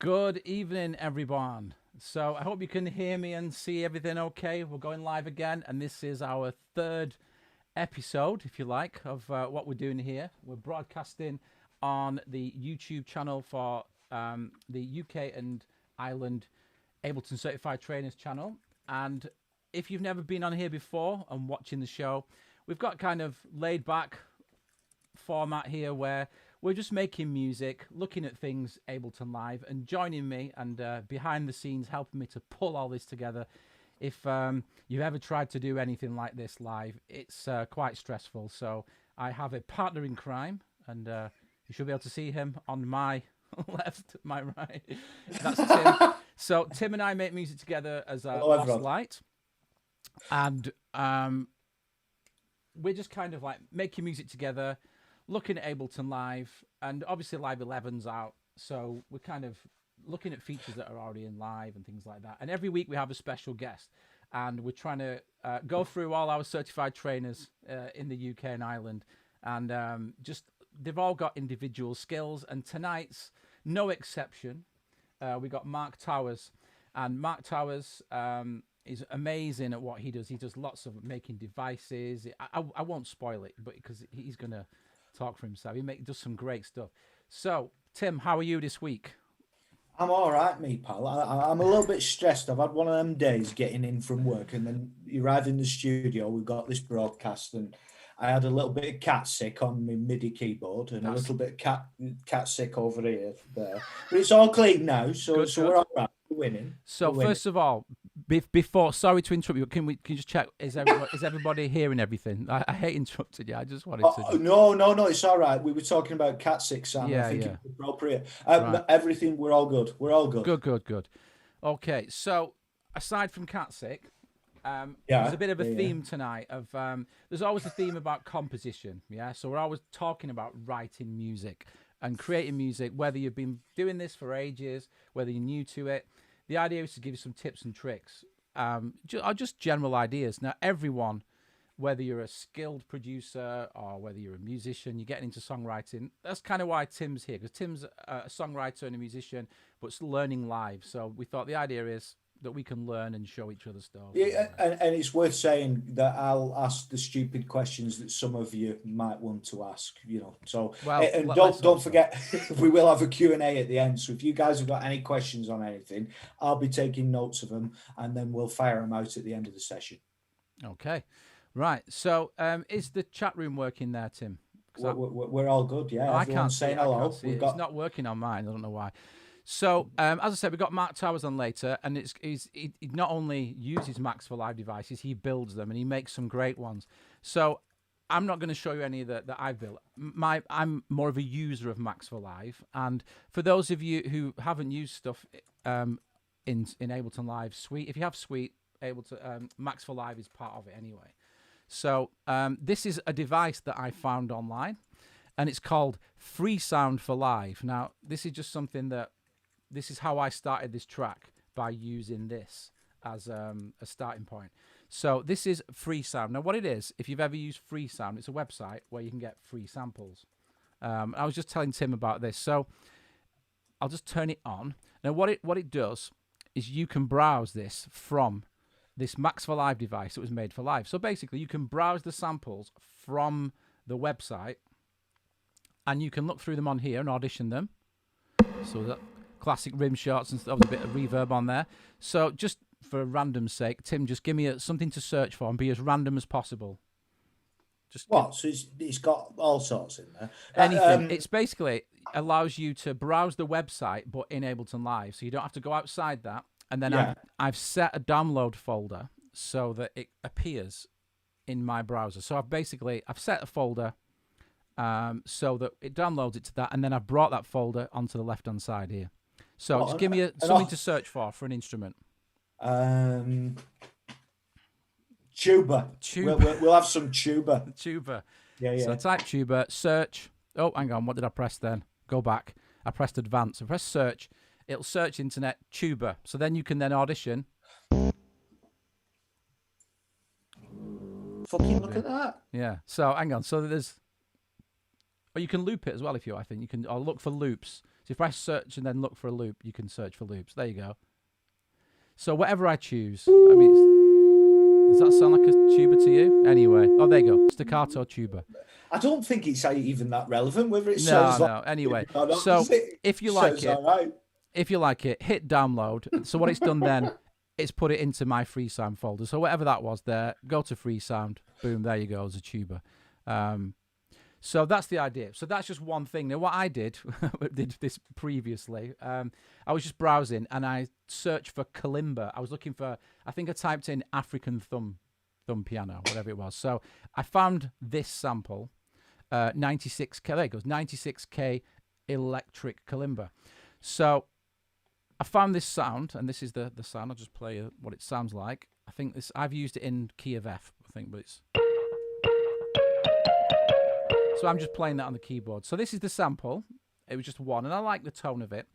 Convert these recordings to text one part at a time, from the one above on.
Good evening, everyone. So I hope you can hear me and see everything okay. We're going live again, and this is our third episode, if you like, of what we're doing here. We're broadcasting on the YouTube channel for the UK and Ireland Ableton Certified Trainers channel. And if you've never been on here before and watching the show, we've got kind of laid back format here where we're just making music, looking at things Ableton Live, and joining me and behind the scenes helping me to pull all this together. If you've ever tried to do anything like this live, it's quite stressful. So I have a partner in crime, and you should be able to see him on my left, my right. That's Tim. So Tim and I make music together as Lost Light, and we're just kind of like making music together, looking at Ableton Live, and obviously Live 11's out, so we're kind of looking at features that are already in Live and things like that. And every week we have a special guest, and we're trying to go through all our certified trainers in the UK and Ireland, and just they've all got individual skills, and tonight's no exception. We got Mark Towers, and Mark Towers is amazing at what he does. He does lots of making devices. I won't spoil it, but because he's gonna talk for himself. He does some great stuff. So, Tim, how are you this week? I'm all right, me pal. I'm a little bit stressed. I've had one of them days getting in from work, and then you arrive in the studio. We've got this broadcast, and I had a little bit of cat sick on my MIDI keyboard, and a little bit of cat sick over here, there. But it's all clean now, so we're all right. We're winning. So first of all, before, sorry to interrupt you, can you just check, is everybody hearing everything? I hate interrupting you. I just wanted to. No, it's all right. We were talking about cat sick, Sam. Yeah, I think yeah. it's appropriate. Right. Everything, we're all good. We're all good. Good. Okay, so aside from cat sick, there's a bit of a theme tonight of there's always a theme about composition. Yeah, so we're always talking about writing music and creating music, whether you've been doing this for ages, whether you're new to it. The idea is to give you some tips and tricks, just general ideas. Now, everyone, whether you're a skilled producer or whether you're a musician, you're getting into songwriting. That's kind of why Tim's here, because Tim's a songwriter and a musician, but learning live. So we thought the idea is that we can learn and show each other stuff. Yeah, and it's worth saying that I'll ask the stupid questions that some of you might want to ask, So, and don't forget, we will have a Q&A at the end. So if you guys have got any questions on anything, I'll be taking notes of them, and then we'll fire them out at the end of the session. Okay, right. So is the chat room working there, Tim? We're all good, yeah. I can't say hello. It's not working on mine. I don't know why. So, as I said, we've got Mark Towers on later, and he not only uses Max for Live devices, he builds them, and he makes some great ones. So, I'm not going to show you any that I've built. I'm more of a user of Max for Live, and for those of you who haven't used stuff in Ableton Live Suite, if you have Suite, Max for Live is part of it anyway. So, this is a device that I found online, and it's called Freesound for Live. Now, this is just something that this is how I started this track, by using this as a starting point. So this is Freesound. Now what it is, if you've ever used Freesound, it's a website where you can get free samples. I was just telling Tim about this. So I'll just turn it on. Now what it does is you can browse this from this Max for Live device that was made for live. So basically you can browse the samples from the website, and you can look through them on here and audition them. So that classic rim shots and stuff with a bit of reverb on there. So just for random's sake, Tim, just give me something to search for and be as random as possible. So it's got all sorts in there. Anything. It's basically allows you to browse the website, but in Ableton Live, so you don't have to go outside that. And then I've set a download folder so that it appears in my browser. So I've set a folder so that it downloads it to that, and then I've brought that folder onto the left-hand side here. So just give me something to search for an instrument. Tuba. We'll have some tuba. Tuba. Yeah. So I type tuba, search. Oh, hang on. What did I press then? Go back. I pressed advance. I press search. It'll search internet tuba. So then you can then audition. Fucking look at that. Yeah. So hang on. So there's. Or you can loop it as well if you. I think you can. I'll look for loops. So if I search and then look for a loop, you can search for loops. There you go. So whatever I choose, I mean, does that sound like a tuba to you? Anyway, oh, there you go, staccato tuba. I don't think it's even that relevant whether it no. Anyway, so if you like it, right. if you like it, hit download. So what it's done then, it's put it into my Freesound folder. So whatever that was there, go to Freesound. Boom, there you go, as a tuba. So that's the idea. So that's just one thing. Now, what I did this previously, I was just browsing and I searched for Kalimba. I was looking for, I think I typed in African thumb piano, whatever it was. So I found this sample, 96K, there it goes, 96K electric Kalimba. So I found this sound, and this is the sound. I'll just play what it sounds like. I think this, I've used it in key of F, I think, but it's... So I'm just playing that on the keyboard. So this is the sample. It was just one, and I like the tone of it.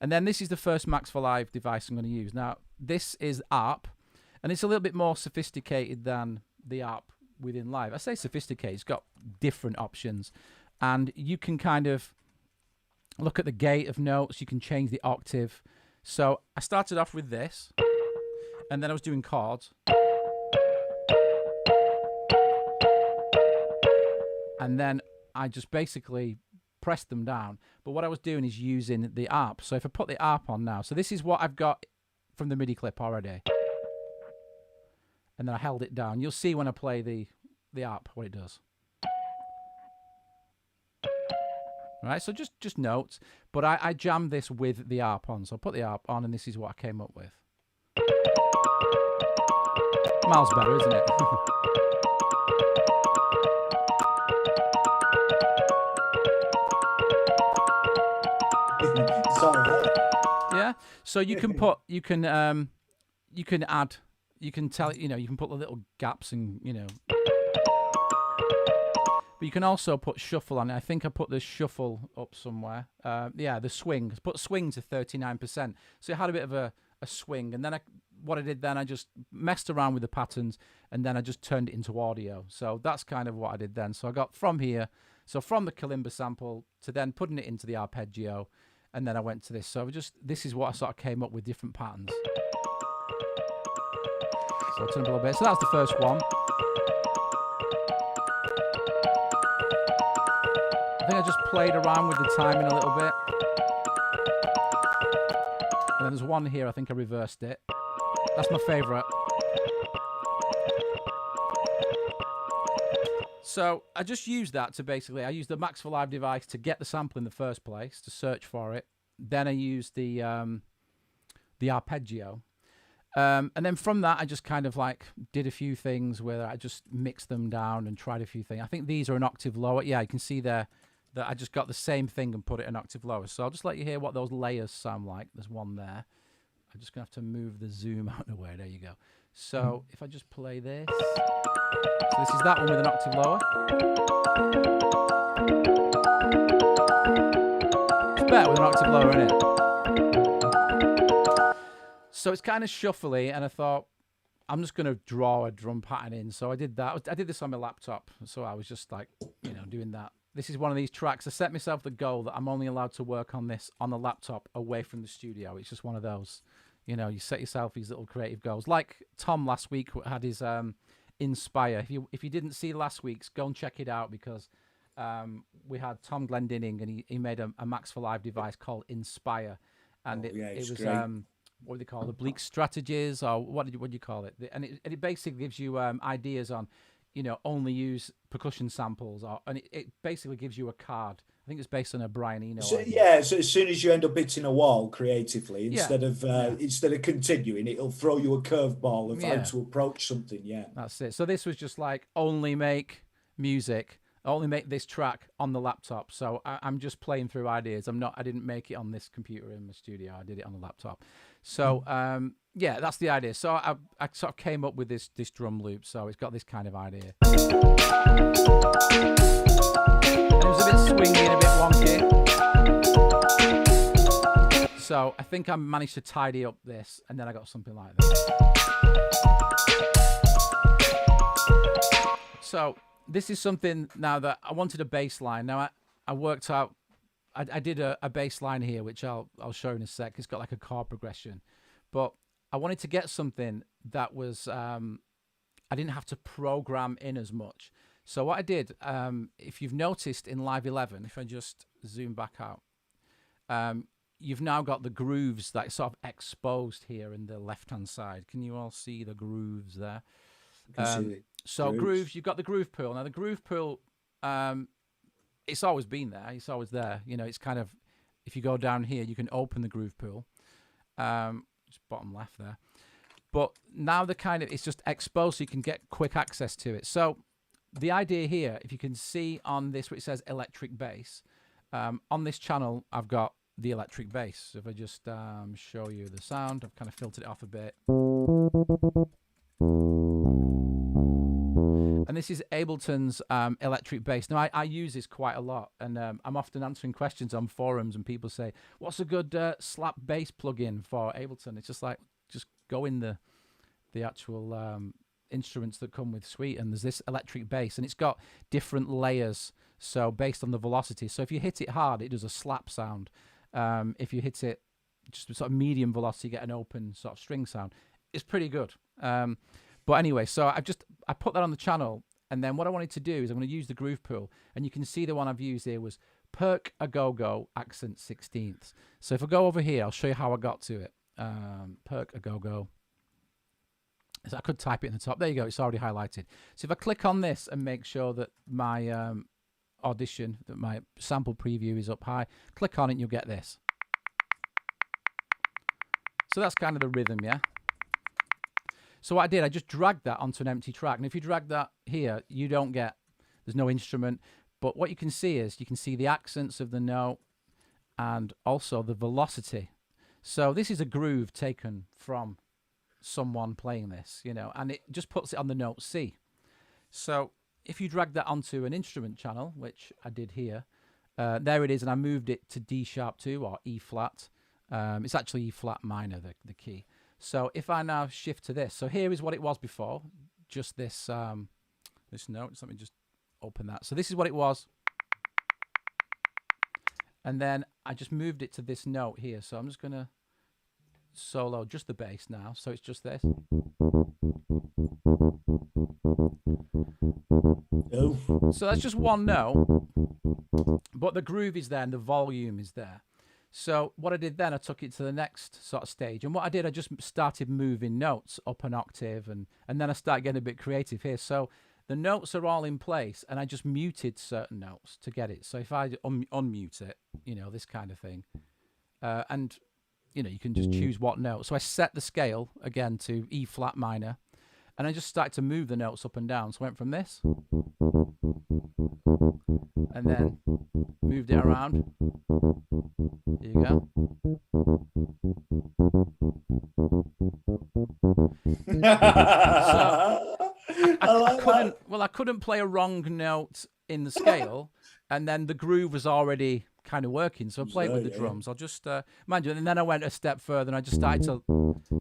And then this is the first Max for Live device I'm going to use. Now, this is ARP, and it's a little bit more sophisticated than the ARP within Live. I say sophisticated. It's got different options, and you can kind of look at the gate of notes. You can change the octave. So I started off with this, and then I was doing chords. And then I just basically pressed them down. But what I was doing is using the ARP. So if I put the ARP on now, so this is what I've got from the MIDI clip already. And then I held it down. You'll see when I play the ARP what it does. All right, so just notes. But I jammed this with the ARP on. So I put the ARP on, and this is what I came up with. Miles better, isn't it? Sorry. Yeah. So you can put, you can add, you can tell, you can put the little gaps and, but you can also put shuffle on it. I think I put the shuffle up somewhere. Yeah, the swing. Put swing to 39%. So it had a bit of a swing. And then what I did then, I just messed around with the patterns, and then I just turned it into audio. So that's kind of what I did then. So I got from here, so from the Kalimba sample to then putting it into the arpeggio, and then I went to this. So this is what I sort of came up with, different patterns. So I'll turn up a little bit. So that's the first one. I think I just played around with the timing a little bit. And then there's one here, I think I reversed it. That's my favorite. So I just used that to basically, I used the Max for Live device to get the sample in the first place, to search for it. Then I used the arpeggio. And then from that, I just kind of like did a few things where I just mixed them down and tried a few things. I think these are an octave lower. Yeah, you can see there that I just got the same thing and put it an octave lower. So I'll just let you hear what those layers sound like. There's one there. I'm just going to have to move the zoom out of the way. There you go. So if I just play this. So this is that one with an octave lower. It's better with an octave lower, isn't it? So it's kind of shuffly, and I thought, I'm just going to draw a drum pattern in. So I did that. I did this on my laptop. So I was just like, doing that. This is one of these tracks. I set myself the goal that I'm only allowed to work on this on the laptop away from the studio. It's just one of those, you set yourself these little creative goals. Like Tom last week had his Inspire. If you didn't see last week's, go and check it out, because we had Tom Glendinning, and he made a Max for Live device called Inspire, and it was what do they call it? Oblique strategies, or what do you call it? And it basically gives you ideas on, only use percussion samples, and it basically gives you a card. I think it's based on a Brian Eno. So, yeah, so as soon as you end up hitting a wall creatively, instead of continuing, it'll throw you a curveball of how to approach something. Yeah, that's it. So this was just like, only make music, only make this track on the laptop. So I'm just playing through ideas. I didn't make it on this computer in the studio. I did it on the laptop. So yeah, that's the idea. So I sort of came up with this drum loop. So it's got this kind of idea. And it was a bit swingy and a bit wonky. So I think I managed to tidy up this, and then I got something like this. So this is something now that I wanted a bass line. Now I worked out, I did a bass line here, which I'll show in a sec. It's got like a chord progression, but I wanted to get something that was I didn't have to program in as much. So what I did, if you've noticed in Live 11, if I just zoom back out, you've now got the grooves that sort of exposed here in the left-hand side. Can you all see the grooves there? So grooves, you've got the groove pool. Now the groove pool, it's always been there. It's always there. You know, it's kind of, if you go down here, you can open the groove pool. Just bottom left there. But now it's just exposed so you can get quick access to it. So the idea here, if you can see on this, where it says electric bass, on this channel, I've got the electric bass. So if I just show you the sound, I've kind of filtered it off a bit. And this is Ableton's electric bass. Now, I use this quite a lot, and I'm often answering questions on forums, and people say, what's a good slap bass plugin for Ableton? It's just like, just go in the actual instruments that come with Suite, and there's this electric bass, and it's got different layers, so based on the velocity. So if you hit it hard, it does a slap sound. If you hit it just sort of medium velocity, you get an open sort of string sound. It's pretty good. But anyway, so I put that on the channel, and then what I wanted to do is I'm going to use the groove pool, and you can see the one I've used here was Perk a Go-Go Accent 16ths. So if I go over here, I'll show you how I got to it. Perk a Go-Go. So I could type it in the top. There you go. It's already highlighted. So if I click on this and make sure that my audition, that my sample preview is up high, click on it and you'll get this. So that's kind of the rhythm, yeah? So what I did, I just dragged that onto an empty track. And if you drag that here, you don't get, there's no instrument. But what you can see is, you can see the accents of the note and also the velocity. So this is a groove taken from someone playing this, you know, and it just puts it on the note C. So if you drag that onto an instrument channel, which I did here, there it is, and I moved it to D sharp 2 or E flat. It's actually E flat minor, the key. So if I now shift to this, so here is what it was before, just this this note. Let me just open that. So this is what it was, and then I just moved it to this note here. So I'm just gonna solo just the bass now. So it's just this. Oh. So that's just one note, but the groove is there and the volume is there. So what I did then, I took it to the next sort of stage. And what I did, I just started moving notes up an octave, and then I started getting a bit creative here. So the notes are all in place, and I just muted certain notes to get it. So if I unmute it, you know, this kind of thing. And, you know, you can just choose what note. So I set the scale, again, to E flat minor. And I just started to move the notes up and down. So I went from this, and then moved it around. There you go. I couldn't play a wrong note in the scale, and then the groove was already kind of working. So I played with the drums. I'll just, mind you, and then I went a step further, and I just started to,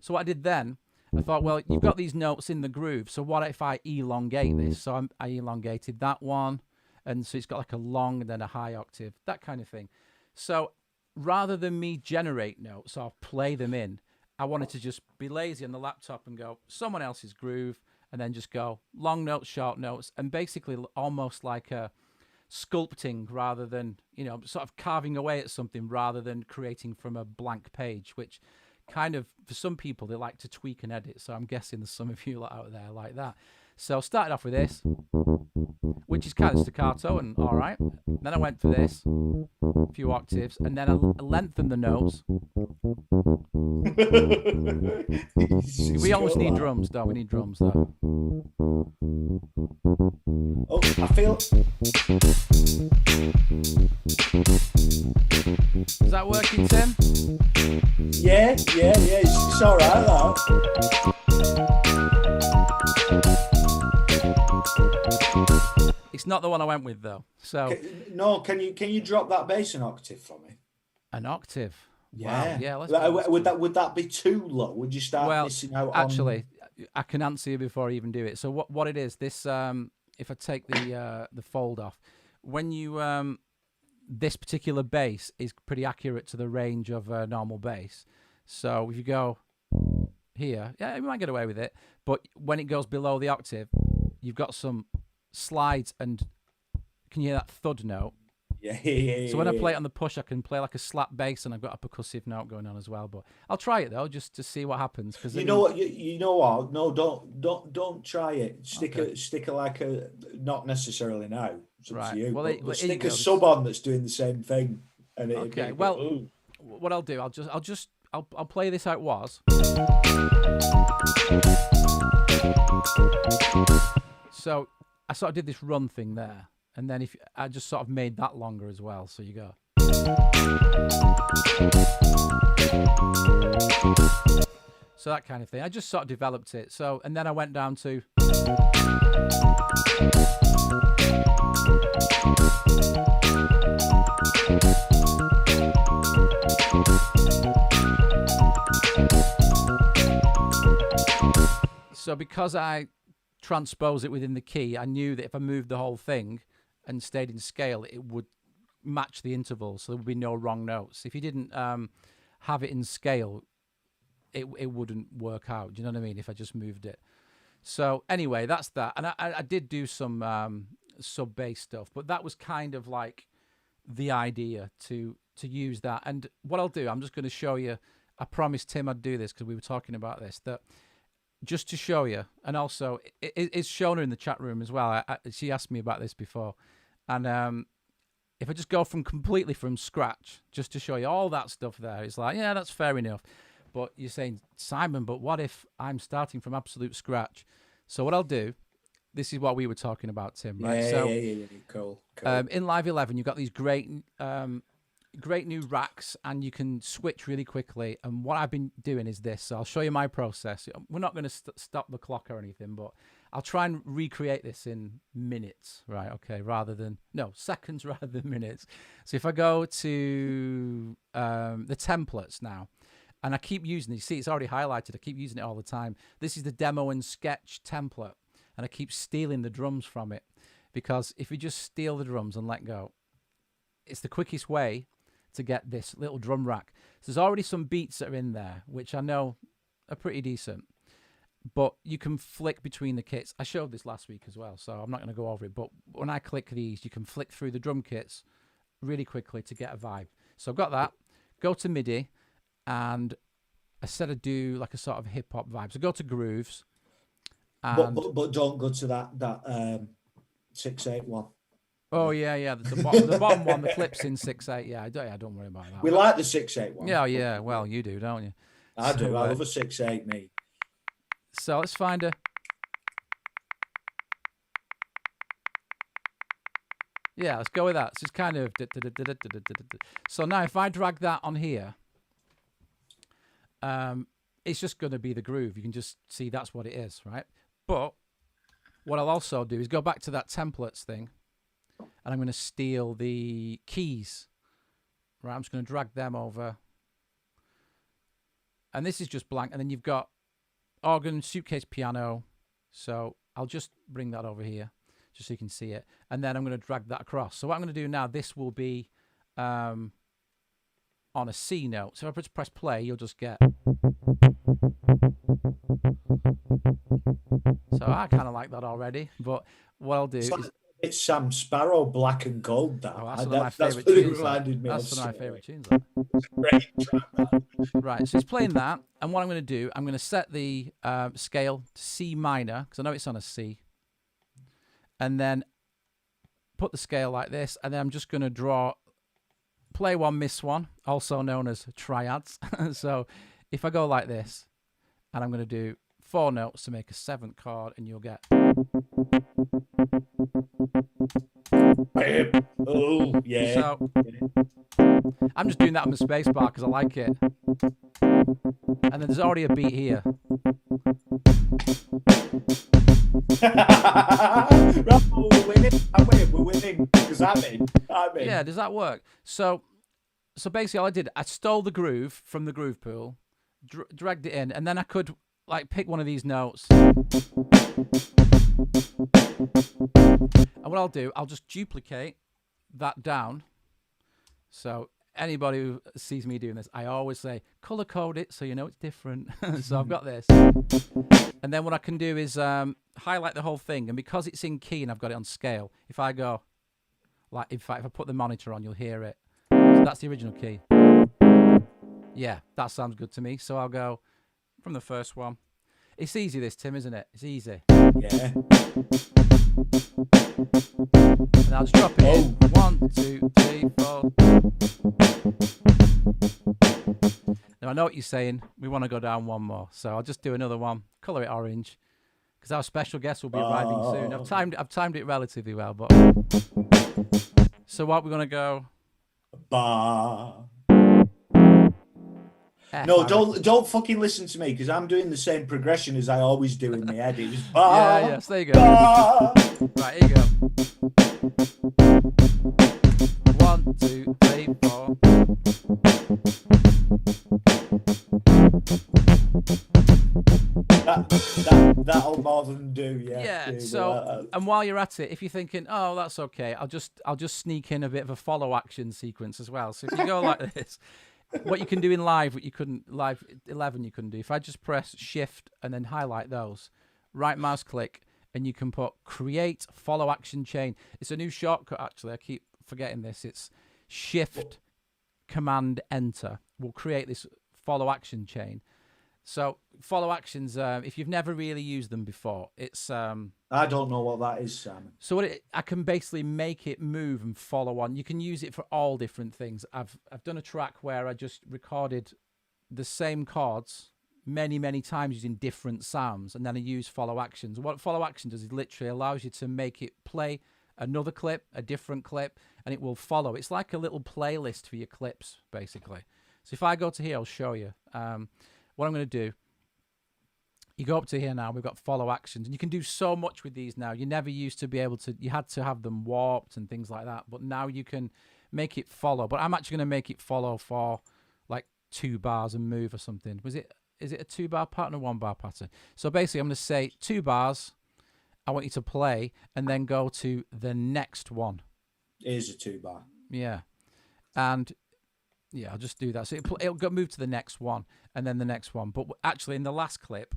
so what I did then, I thought, well, you've got these notes in the groove, so what if I elongate this? So I elongated that one, and so it's got like a long and then a high octave, that kind of thing. So rather than me generate notes or play them in, I wanted to just be lazy on the laptop and go someone else's groove, and then just go long notes, short notes, and basically almost like a sculpting rather than, you know, sort of carving away at something rather than creating from a blank page, which kind of, for some people, they like to tweak and edit. So I'm guessing there's some of you out there like that. So I started off with this, which is kind of staccato and all right. Then I went for this, a few octaves, and then I lengthened the notes. We almost need drums, don't we? Need drums, though. Oh, I feel... Is that working, Tim? Yeah, it's all right, that. It's not the one I went with, though. So no, can you drop that bass an octave for me? An octave? Yeah, wow. Yeah. Let's would that be too low? Would you start missing out? Actually, I can answer you before I even do it. So what it is? This if I take the fold off, when you this particular bass is pretty accurate to the range of a normal bass. So if you go here, yeah, you might get away with it, but when it goes below the octave, you've got some slides, and can you hear that thud note? Yeah. So when I play it on the push, I can play like a slap bass, and I've got a percussive note going on as well. But I'll try it though, just to see what happens. Because you know what, you know what? No, don't try it. Stick a like a, not necessarily now. It's up to you. Well, stick a sub on that's doing the same thing. And okay. Well, what I'll do, I'll play this how it was. So I sort of did this run thing there, and then if I just sort of made that longer as well. So you go. So that kind of thing. I just sort of developed it. So, and then I went down to. So because I transpose it within the key, I knew that if I moved the whole thing and stayed in scale, it would match the intervals, so there would be no wrong notes. If you didn't have it in scale, it wouldn't work out. Do you know what I mean? If I just moved it. So anyway, that's that. And I did do some sub bass stuff, but that was kind of like the idea to use that. And what I'll do, I'm just going to show you. I promised Tim I'd do this because we were talking about this. That just to show you, and also it's shown her in the chat room as well. She asked me about this before, and if I just go completely from scratch, just to show you all that stuff there, it's like, yeah, that's fair enough. But you're saying, Simon, but what if I'm starting from absolute scratch? So what I'll do, this is what we were talking about, Tim, right? Yeah. Cool. In Live 11, you've got these great new racks, and you can switch really quickly. And what I've been doing is this. So I'll show you my process. We're not going to stop the clock or anything, but I'll try and recreate this in minutes, right? Okay, seconds rather than minutes. So if I go to the templates now, and I keep using it. You see, it's already highlighted. I keep using it all the time. This is the demo and sketch template, and I keep stealing the drums from it, because if you just steal the drums and let go, it's the quickest way to get this little drum rack. So there's already some beats that are in there, which I know are pretty decent, but you can flick between the kits. I showed this last week as well, so I'm not going to go over it, but when I click these, you can flick through the drum kits really quickly to get a vibe. So I've got that. Go to MIDI, and I said I'd do like a sort of hip-hop vibe. So go to grooves. And but don't go to that 681. Oh yeah. The bottom one, the clips in 6/8. Yeah, don't worry about that. We like the 681. Yeah. Well, you do, don't you? I do. I love a 6/8, me. So let's find a. Yeah, let's go with that. So it's kind of. So now, if I drag that on here, it's just going to be the groove. You can just see that's what it is, right? But what I'll also do is go back to that templates thing, and I'm going to steal the keys. Right, I'm just going to drag them over. And this is just blank. And then you've got organ, suitcase, piano. So I'll just bring that over here just so you can see it. And then I'm going to drag that across. So what I'm going to do now, this will be on a C note. So if I just press play, you'll just get. So I kind of like that already. But what I'll do is. It's Sam Sparrow, Black and Gold. That. Oh, that's one of my favourite tunes. That's one of my favourite tunes. Great track, man. Right, so it's playing that, and what I'm going to do, I'm going to set the scale to C minor, because I know it's on a C, and then put the scale like this, and then I'm just going to draw play one, miss one, also known as triads. So if I go like this, and I'm going to do 4 notes to make a 7th chord, and you'll get. Oh, yeah. So I'm just doing that on the space bar because I like it. And then there's already a beat here. We're winning. We're winning. Because I'm in. Yeah, does that work? So basically all I did, I stole the groove from the groove pool, dragged it in, and then I could like pick one of these notes. And what I'll do, I'll just duplicate that down, So anybody who sees me doing this, I always say color code it so you know it's different. So I've got this, and then what I can do is highlight the whole thing, and because it's in key and I've got it on scale, if I go like, in fact, if I put the monitor on, you'll hear it. So that's the original key. Yeah, that sounds good to me. So I'll go from the first one. It's easy, this, Tim, isn't it? It's easy. Yeah. And I'll just drop it in. 1, 2, 3, 4. Now I know what you're saying. We want to go down one more, so I'll just do another one. Color it orange, because our special guest will be arriving soon. I've timed it relatively well, but so what we're gonna go? Ba. F, No, don't fucking listen to me, because I'm doing the same progression as I always do in my head. It was ba. Yeah, yes, there you go. Ba. Right, here you go. 1, 2, 3, 4. That'll more than do, yeah. Yeah. So, and while you're at it, if you're thinking, oh, that's okay, I'll just sneak in a bit of a follow action sequence as well. So if you go like this, what you can do in live, what you couldn't live 11, you couldn't do. If I just press Shift and then highlight those, right mouse click, and you can put Create Follow Action Chain. It's a new shortcut actually. I keep forgetting this. It's Shift Command Enter will create this follow action chain. So follow actions, if you've never really used them before, it's I don't know what that is, Simon. So I can basically make it move and follow on. You can use it for all different things. I've done a track where I just recorded the same chords many times using different sounds, and then I use follow actions. What follow action does is literally allows you to make it play another clip, a different clip, and it will follow. It's like a little playlist for your clips, basically. So if I go to here, I'll show you. What I'm going to do, you go up to here now, we've got follow actions, and you can do so much with these now. You never used to be able to, you had to have them warped and things like that, but now you can make it follow. But I'm actually going to make it follow for like 2 bars and move or something. Is it a 2-bar pattern or 1-bar pattern? So basically I'm going to say 2 bars, I want you to play, and then go to the next one. It is a 2-bar. Yeah. And yeah, I'll just do that. So it'll go move to the next one, and then the next one. But actually, in the last clip,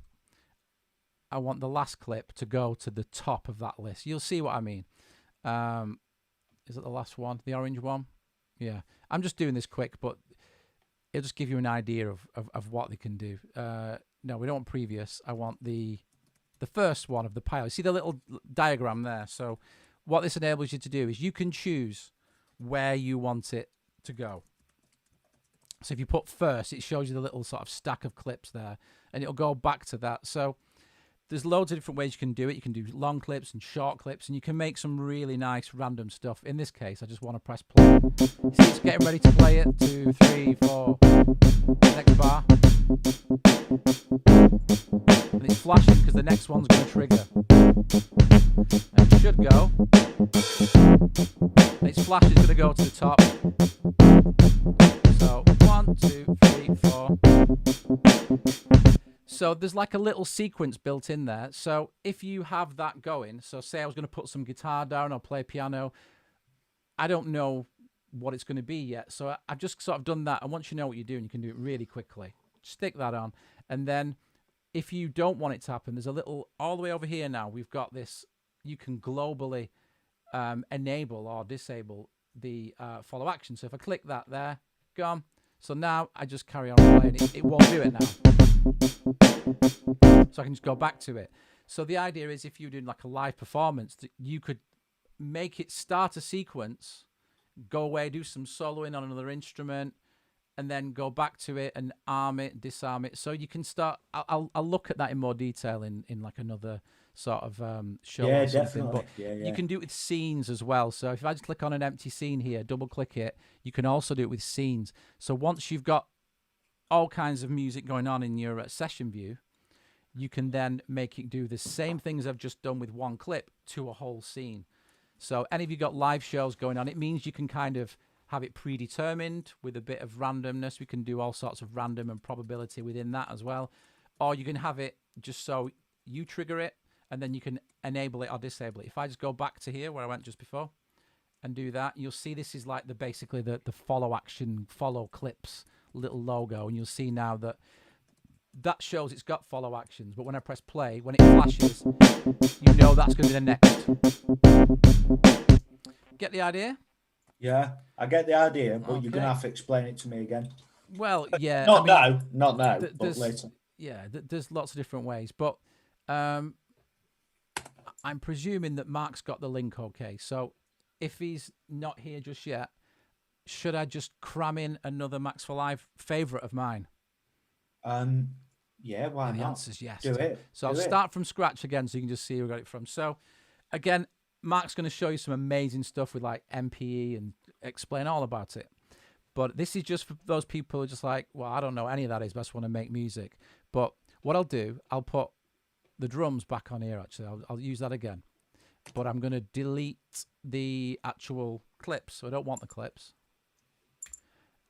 I want the last clip to go to the top of that list. You'll see what I mean. Is it the last one, the orange one? Yeah. I'm just doing this quick, but it'll just give you an idea of what they can do. No, we don't want previous. I want the first one of the pile. See the little diagram there? So what this enables you to do is you can choose where you want it to go. So if you put first, it shows you the little sort of stack of clips there, and it'll go back to that. So there's loads of different ways you can do it. You can do long clips and short clips, and you can make some really nice random stuff. In this case, I just want to press play. See, it's getting ready to play it. 2, 3, 4. Next bar. And it's flashing because the next one's going to trigger. And it should go. And it's flashing, it's going to go to the top. So 1, 2, 3, 4. So there's like a little sequence built in there. So if you have that going, so say I was going to put some guitar down or play piano, I don't know what it's going to be yet. So I've just sort of done that. And once you know what you're doing, you can do it really quickly. Stick that on. And then if you don't want it to happen, there's a little, all the way over here now, we've got this, you can globally enable or disable the follow action. So if I click that there, gone. So now I just carry on playing. It won't do it now. So I can just go back to it. So the idea is if you're doing like a live performance, that you could make it start a sequence, go away, do some soloing on another instrument, and then go back to it and arm it, disarm it. So you can start, I'll look at that in more detail in like another sort of show or something. Definitely. But yeah. you can do it with scenes as well. So if I just click on an empty scene here, double click it, you can also do it with scenes. So once you've got all kinds of music going on in your session view, you can then make it do the same things I've just done with one clip to a whole scene. So any of you got live shows going on, it means you can kind of have it predetermined with a bit of randomness. We can do all sorts of random and probability within that as well. Or you can have it just so you trigger it, and then you can enable it or disable it. If I just go back to here where I went just before, and do that, you'll see this is like basically the follow action, follow clips little logo, and you'll see now that shows it's got follow actions. But when I press play, when it flashes, you know that's going to be the next. Get the idea? Yeah, I get the idea, but you're going to have to explain it to me again. Well, yeah. Not now, but later. Yeah, there's lots of different ways, but I'm presuming that Mark's got the link okay. So if he's not here just yet, should I just cram in another Max for Live favourite of mine? Yeah, why not? The answer's yes. Do it. So I'll start from scratch again so you can just see where I got it from. So again, Mark's going to show you some amazing stuff with like MPE and explain all about it. But this is just for those people who are just like, well, I don't know any of that is, but I just want to make music. But what I'll do, I'll put the drums back on here, actually. I'll use that again. But I'm going to delete the actual clips. So I don't want the clips.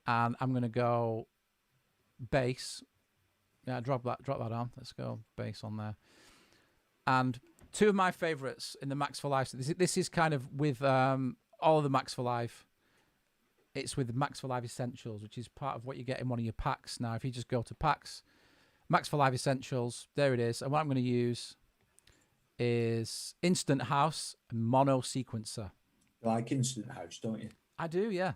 And I'm going to go bass. Yeah, drop that on. Let's go bass on there. And two of my favorites in the Max for Live. So this is kind of with all of the Max for Live. It's with the Max for Live Essentials, which is part of what you get in one of your packs. Now, if you just go to packs, Max for Live Essentials, there it is. And what I'm going to use is Instant House and Mono Sequencer. You like Instant House, don't you? I do, yeah.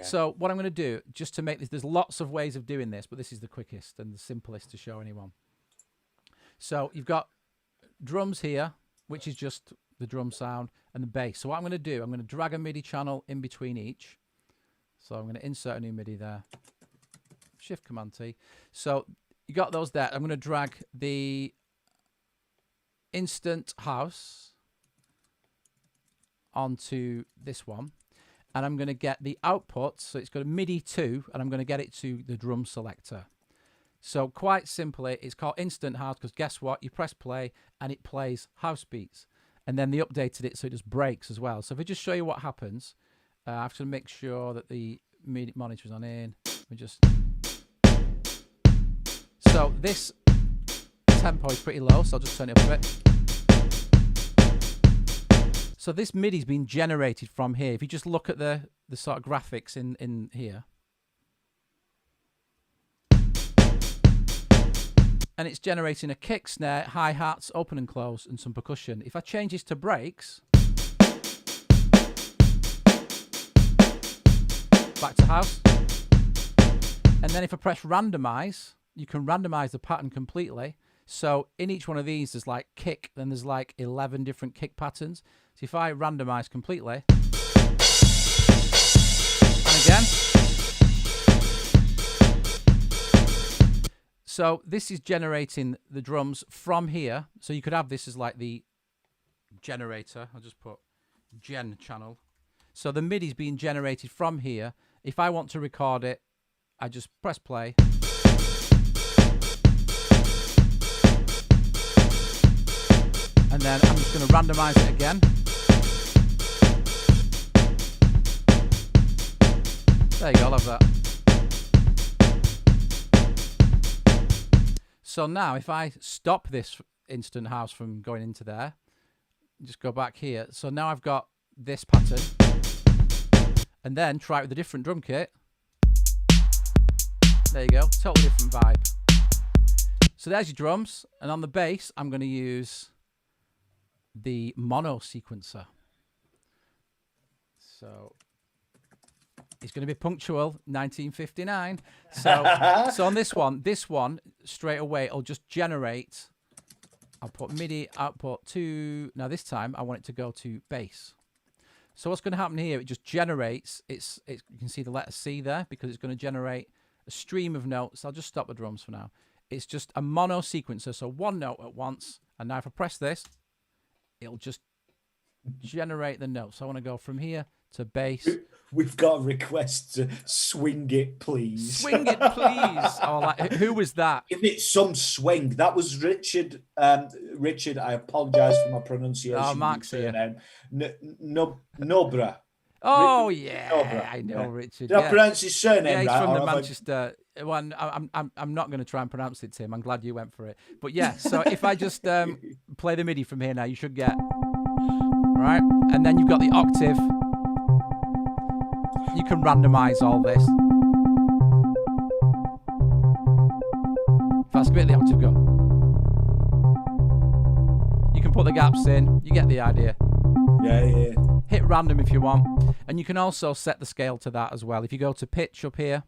So what I'm going to do, just to make this, there's lots of ways of doing this, but this is the quickest and the simplest to show anyone. So you've got drums here, which is just the drum sound, and the bass. So what I'm going to do, I'm going to drag a MIDI channel in between each. So I'm going to insert a new MIDI there. Shift Command T. So you got those there. I'm going to drag the Instant House onto this one. And I'm going to get the output. So it's got a MIDI 2, and I'm going to get it to the drum selector. So quite simply, it's called Instant House because guess what? You press play, and it plays house beats. And then they updated it so it just breaks as well. So if I just show you what happens, I have to make sure that the MIDI monitor is on in. So this tempo is pretty low, so I'll just turn it up a bit. So this MIDI's been generated from here. If you just look at the sort of graphics in here. And it's generating a kick, snare, hi-hats, open and close, and some percussion. If I change this to breaks, back to house. And then if I press randomize, you can randomize the pattern completely. So in each one of these, there's like kick, then there's like 11 different kick patterns. So if I randomize completely, and again. So this is generating the drums from here. So you could have this as like the generator. I'll just put gen channel. So the MIDI is being generated from here. If I want to record it, I just press play. And then I'm just going to randomize it again. There you go, I love that. So now if I stop this Instant House from going into there, just go back here. So now I've got this pattern. And then try it with a different drum kit. There you go, totally different vibe. So there's your drums. And on the bass, I'm going to use the Mono Sequencer. So it's going to be punctual, 1959. So on this one straight away, it'll just generate. I'll put MIDI output to, now this time I want it to go to bass. So what's going to happen here, it just generates, you can see the letter C there because it's going to generate a stream of notes. I'll just stop the drums for now. It's just a mono sequencer, so one note at once. And now if I press this, it'll just generate the notes. So I want to go from here to bass. We've got a request to swing it, please. Swing it, please. Oh, like, who was that? Give it some swing. That was Richard. Richard, I apologise for my pronunciation. Oh, Mark's here. Nobra. Oh, yeah. Nobra. I know, Richard. Did I pronounce his surname right? Yeah, he's from the Manchester one. I'm not going to try and pronounce it, Tim. I'm glad you went for it. But yeah, so if I just play the MIDI from here now, you should get. Right? And then you've got the octave. You can randomize all this. Fast, bit the octave go. You can put the gaps in. You get the idea. Yeah. Hit random if you want, and you can also set the scale to that as well. If you go to pitch up here,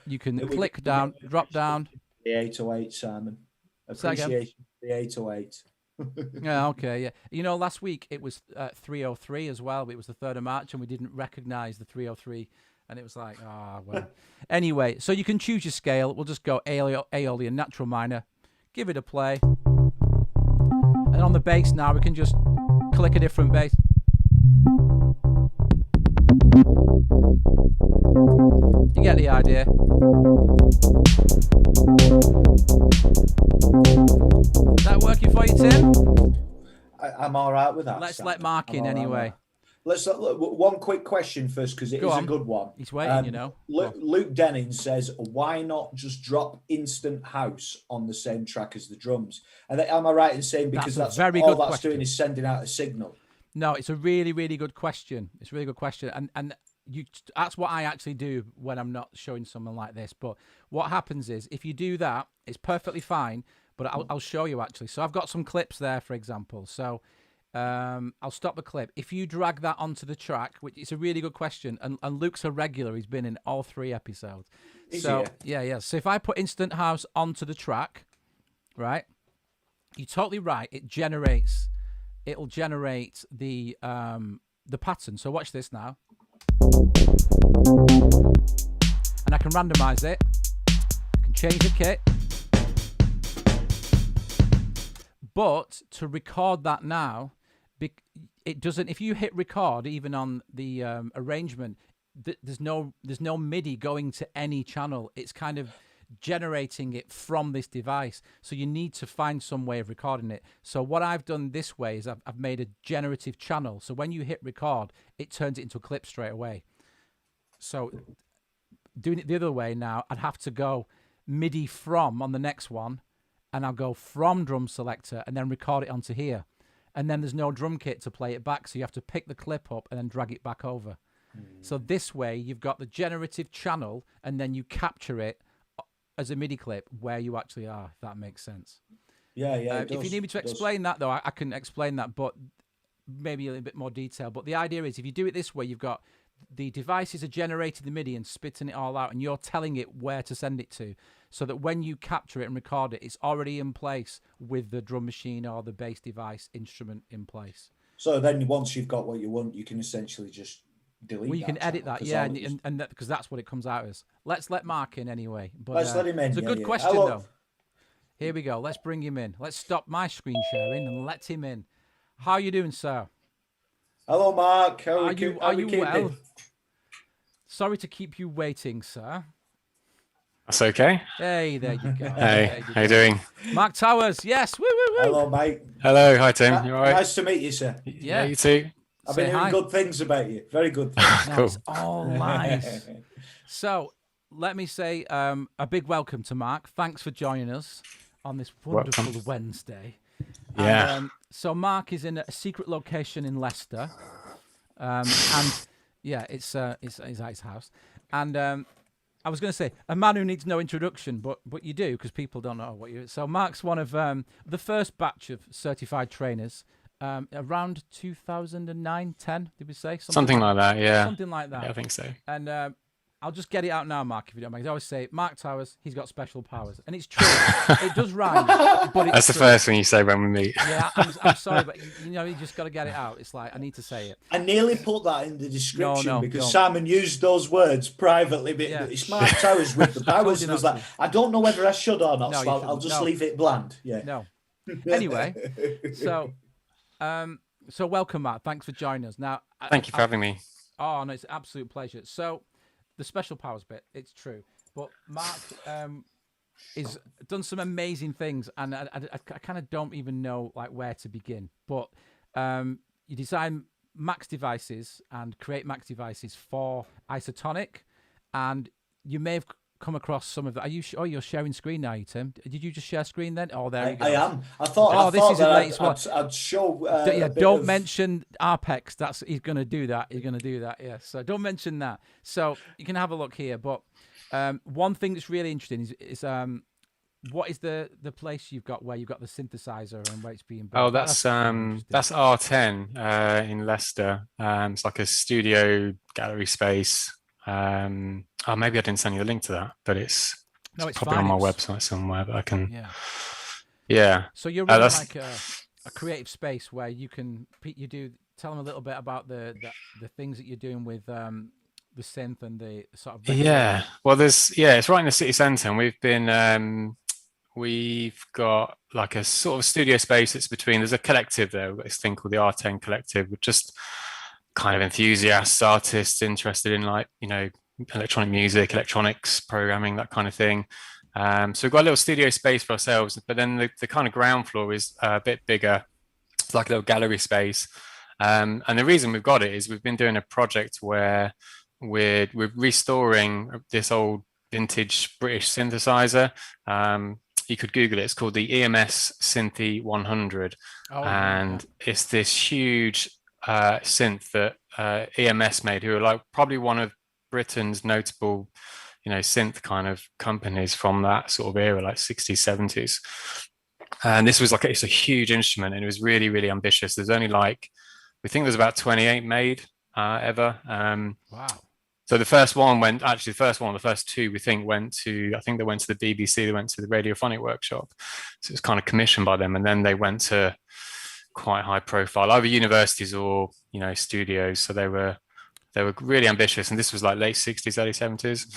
you can click down, drop down. The 808, Simon. Appreciation for the 808. Yeah, okay, yeah. You know, last week it was 303 as well. It was the 3rd of March, and we didn't recognize the 303, and it was like, well. Anyway, so you can choose your scale. We'll just go Aeolian natural minor. Give it a play. And on the bass now, we can just click a different bass. You get the idea. Is that working for you, Tim? I'm all right with that. Let's let Mark in anyway. Let's look, one quick question first, because it is a good one. He's waiting, you know. Luke Denning says, why not just drop instant house on the same track as the drums? And am I right in saying because that's all that's doing is sending out a signal? No, it's a really, really good question. It's a really good question. And that's what I actually do when I'm not showing someone like this. But what happens is, if you do that, it's perfectly fine. But I'll show you actually. So I've got some clips there, for example. So I'll stop the clip. If you drag that onto the track, which is a really good question, and Luke's a regular, he's been in all 3 episodes. Yeah. So if I put Instant House onto the track, right, you're totally right. It'll generate the pattern. So watch this now. And I can randomize it. I can change the kit. But to record that now, it doesn't. If you hit record, even on the arrangement, there's no MIDI going to any channel. It's kind of generating it from this device. So you need to find some way of recording it. So what I've done this way is I've made a generative channel. So when you hit record, it turns it into a clip straight away. So doing it the other way now, I'd have to go MIDI from on the next one, and I'll go from drum selector and then record it onto here. And then there's no drum kit to play it back, so you have to pick the clip up and then drag it back over. So this way, you've got the generative channel, and then you capture it as a MIDI clip where you actually are, if that makes sense. Yeah. If you need me to explain that, though, I can explain that, but maybe a little bit more detail. But the idea is, if you do it this way, you've got the devices are generating the MIDI and spitting it all out, and you're telling it where to send it to, so that when you capture it and record it, it's already in place with the drum machine or the bass device instrument in place. So then once you've got what you want, you can essentially just delete. Well, you can edit that, yeah, and because that's what it comes out as. Let's let Mark in anyway. But let's let him in. It's a good question, though. Here we go. Let's bring him in. Let's stop my screen sharing and let him in. How are you doing, sir? Hello, Mark. How are you well? Sorry to keep you waiting, sir. That's okay. Hey, there you go. Hey, how you doing? Mark Towers, yes. Woo, woo, woo. Hello, mate. Hello, hi Tim. You all right? Nice to meet you, sir. Yeah, you too. I've been hearing good things about you. Very good things. Cool. It's all nice. So let me say a big welcome to Mark. Thanks for joining us on this wonderful Wednesday. Yeah. And, so Mark is in a secret location in Leicester, and yeah, it's at his house. And I was going to say a man who needs no introduction, but you do, because people don't know what you. So Mark's one of the first batch of certified trainers. Around 2009, 10, did we say? Something like that, yeah. Something like that. Yeah, I think so. And I'll just get it out now, Mark, if you don't mind. I always say, Mark Towers, he's got special powers. And it's true. It does rhyme, but it's That's the first thing you say when we meet. Yeah, I'm sorry, but you just got to get it out. It's like, I need to say it. I nearly put that in the description because don't. Simon used those words privately. But it's Mark Towers with the powers. And I was like, I don't know whether I should or not, so I'll just leave it bland. Yeah. No. Anyway, so welcome, Mark. Thanks for joining us. Now, thank you for having me. Oh, no, it's an absolute pleasure. So, the special powers bit, it's true. But Mark is done some amazing things, and I kind of don't even know like where to begin. But you design Max devices and create Max devices for Isotonic, and you may have come across some of that. Are you? Oh, you're sharing screen now, Tim. Did you just share screen then? Oh, there you go. I am. I thought. Oh, I this thought is the that latest one. I'd show. Yeah, don't mention Arpex. He's going to do that. He's going to do that. Yeah. So don't mention that. So you can have a look here. But one thing that's really interesting is what is the place you've got where you've got the synthesizer and where it's being built? Oh, that's R10 in Leicester. It's like a studio gallery space. Oh, maybe I didn't send you the link to that, but it's probably fine. On my website somewhere. But I can. Yeah. So you're running like a creative space where you can tell them a little bit about the things that you're doing with the synth and the sort of. Yeah. Well, it's right in the city centre, and we've got like a sort of studio space that's between. There's a collective there. We've got this thing called the R10 Collective, with just kind of enthusiasts, artists interested in electronic music, electronics, programming, that kind of thing. So we've got a little studio space for ourselves, but then the kind of ground floor is a bit bigger. It's like a little gallery space. And the reason we've got it is we've been doing a project where we're restoring this old vintage British synthesizer. You could Google it. It's called the EMS Synthy 100. It's this huge synth that EMS made, who are like probably one of Britain's notable, synth kind of companies from that sort of era, like 60s, 70s. And this was it's a huge instrument, and it was really, really ambitious. There's only we think there's about 28 made ever. Wow. So the first the first two we think went to the BBC, they went to the Radiophonic Workshop. So it was kind of commissioned by them. And then they went to quite high profile, either universities or, studios. So they were really ambitious. And this was like late 60s, early 70s.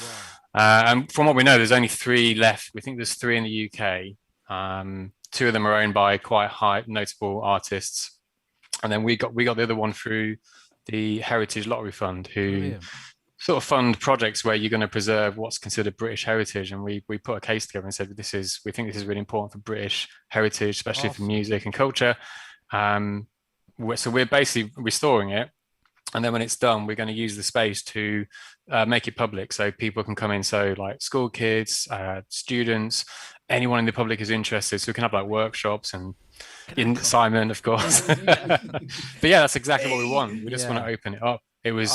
Wow. And from what we know, there's only 3 left. We think there's 3 in the UK. 2 of them are owned by quite high notable artists. And then we got the other one through the Heritage Lottery Fund, who sort of fund projects where you're going to preserve what's considered British heritage. And we put a case together and said, we think this is really important for British heritage, especially for music and culture. So we're basically restoring it. And then when it's done, we're going to use the space to make it public, so people can come in. So like school kids, students, anyone in the public is interested. So we can have like workshops and Simon, of course. But yeah, that's exactly what we want. We just want to open it up. It was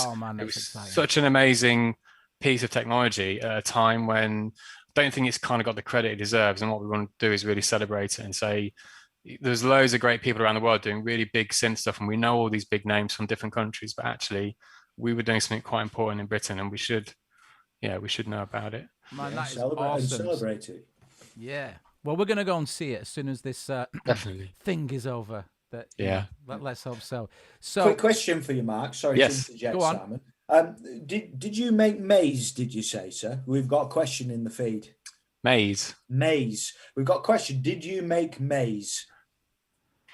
such an amazing piece of technology at a time when I don't think it's kind of got the credit it deserves. And what we want to do is really celebrate it and say, there's loads of great people around the world doing really big synth stuff, and we know all these big names from different countries, but actually we were doing something quite important in Britain, and we should know about it. Man, that is awesome. Celebrate it. Yeah. Well, we're going to go and see it as soon as this definitely thing is over. Let's hope so. So, quick question for you, Mark. Sorry to interject, Simon. Did you make maize? Did you say, sir? We've got a question in the feed. Maize. We've got a question. Did you make maize?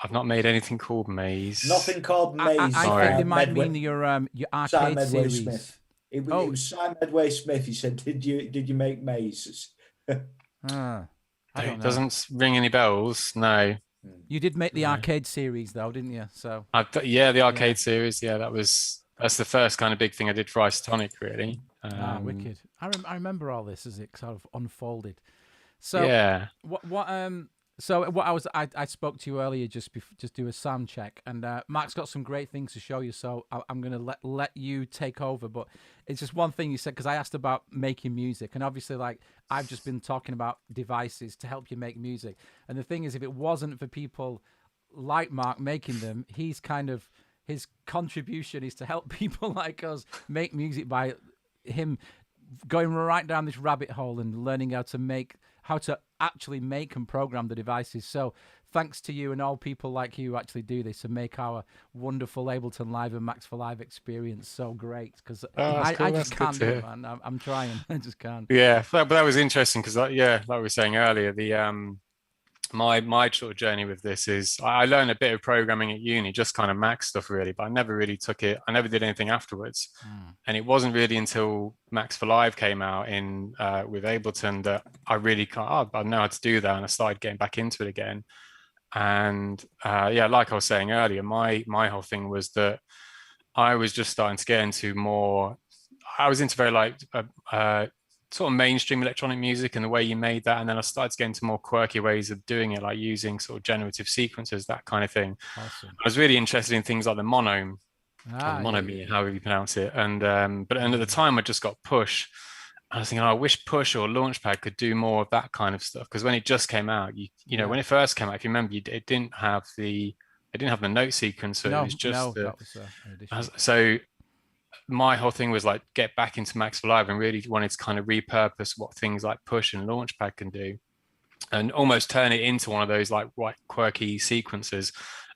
I've not made anything called maize. Nothing called maize. I think they might mean your arcade series. Smith. It was Simon Medway Smith. He said, "Did you make maize?" It doesn't ring any bells. No. You did make the arcade series, though, didn't you? So the arcade series. Yeah, that's the first kind of big thing I did for Isotonic, really. Wicked. I remember all this as it sort of unfolded. So I spoke to you earlier just do a sound check, and Mark's got some great things to show you. So I'm going to let you take over. But it's just one thing you said, because I asked about making music, and obviously I've just been talking about devices to help you make music. And the thing is, if it wasn't for people like Mark making them, his contribution is to help people like us make music by him going right down this rabbit hole and learning how to actually make and program the devices. So thanks to you and all people like you who actually do this and make our wonderful Ableton Live and Max for Live experience so great, because I just can't do it, man. I'm trying. I just can't. Yeah, but that was interesting because, like we were saying earlier, my sort of journey with this is I learned a bit of programming at uni, just kind of Mac stuff really, but I never really took it. I never did anything afterwards. And it wasn't really until Max for Live came out with Ableton that I really I know how to do that, and I started getting back into it again. And like I was saying earlier, my whole thing was that I was just starting to get into more. I was into very sort of mainstream electronic music and the way you made that, and then I started to get into more quirky ways of doing it, like using sort of generative sequences, that kind of thing. Awesome. I was really interested in things like the monome, Yeah. however you pronounce it, and at the time I just got Push. I was thinking, I wish Push or Launchpad could do more of that kind of stuff, because when it just came out, you know, when it first came out, if you remember, it didn't have the note sequence, so it was just so my whole thing was like get back into Max for Live and really wanted to kind of repurpose what things like Push and Launchpad can do, and almost turn it into one of those like quirky sequences.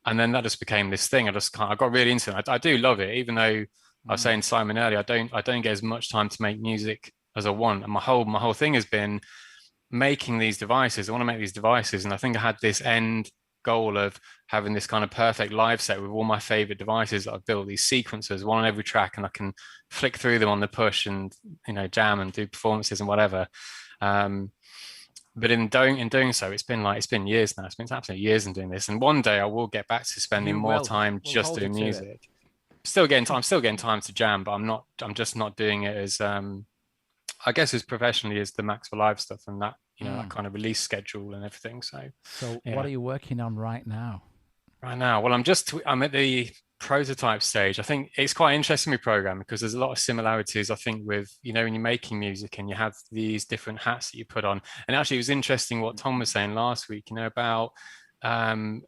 And then that just became this thing. I got really into it. I do love it, even though I was saying to Simon earlier, I don't get as much time to make music as I want. And my whole thing has been making these devices. I want to make these devices, and I think I had this end goal of having this kind of perfect live set with all my favorite devices that I've built, these sequences, one on every track, and I can flick through them on the Push and, you know, jam and do performances and whatever. But in doing so, it's been years now. It's been absolutely years in doing this, and one day I will get back to spending more time just doing music. I'm still getting time to jam, but I'm just not doing it as I guess as professionally as the Max for Live stuff and that, you know, that kind of release schedule and everything. So what are you working on right now? Well, I'm at the prototype stage. I think it's quite interesting with programming because there's a lot of similarities, I think, with, you know, when you're making music and you have these different hats that you put on. And actually, it was interesting what Tom was saying last week, you know, about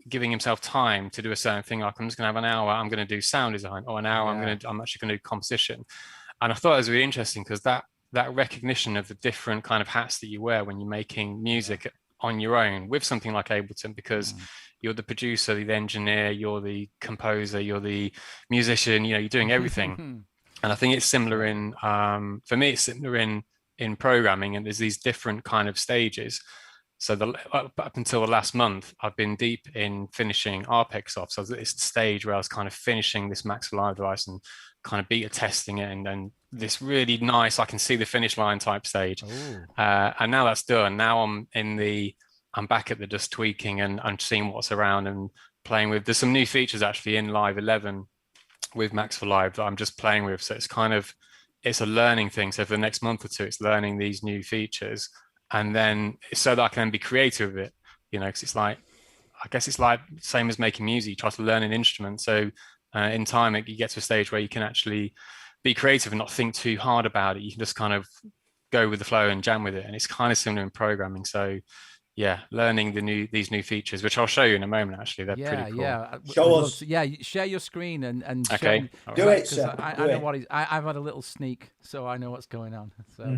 giving himself time to do a certain thing. Like, I'm just going to have an hour, I'm going to do sound design, or an hour, I'm actually going to do composition. And I thought it was really interesting because that recognition of the different kind of hats that you wear when you're making music on your own with something like Ableton, because you're the producer, the engineer, you're the composer, you're the musician, you know, you're doing everything. And I think it's similar in, for me, it's similar in programming, and there's these different kind of stages. So up until the last month, I've been deep in finishing RPEX off. So this stage where I was kind of finishing this Max for Live device and kind of beta testing it, and then this really nice, I can see the finish line type stage. And now that's done. Now I'm back at the just tweaking and I'm seeing what's around and playing with. There's some new features actually in Live 11 with Max for Live that I'm just playing with. So it's a learning thing. So for the next month or two, it's learning these new features, and then so that I can then be creative with it, you know, because it's like, I guess it's like same as making music. You try to learn an instrument. So in time, you get to a stage where you can actually be creative and not think too hard about it. You can just kind of go with the flow and jam with it. And it's kind of similar in programming. So yeah, learning these new features, which I'll show you in a moment. Actually, they're pretty cool. Yeah, show us. Share your screen and okay. Do it, sir. I know what I've had a little sneak, so I know what's going on. So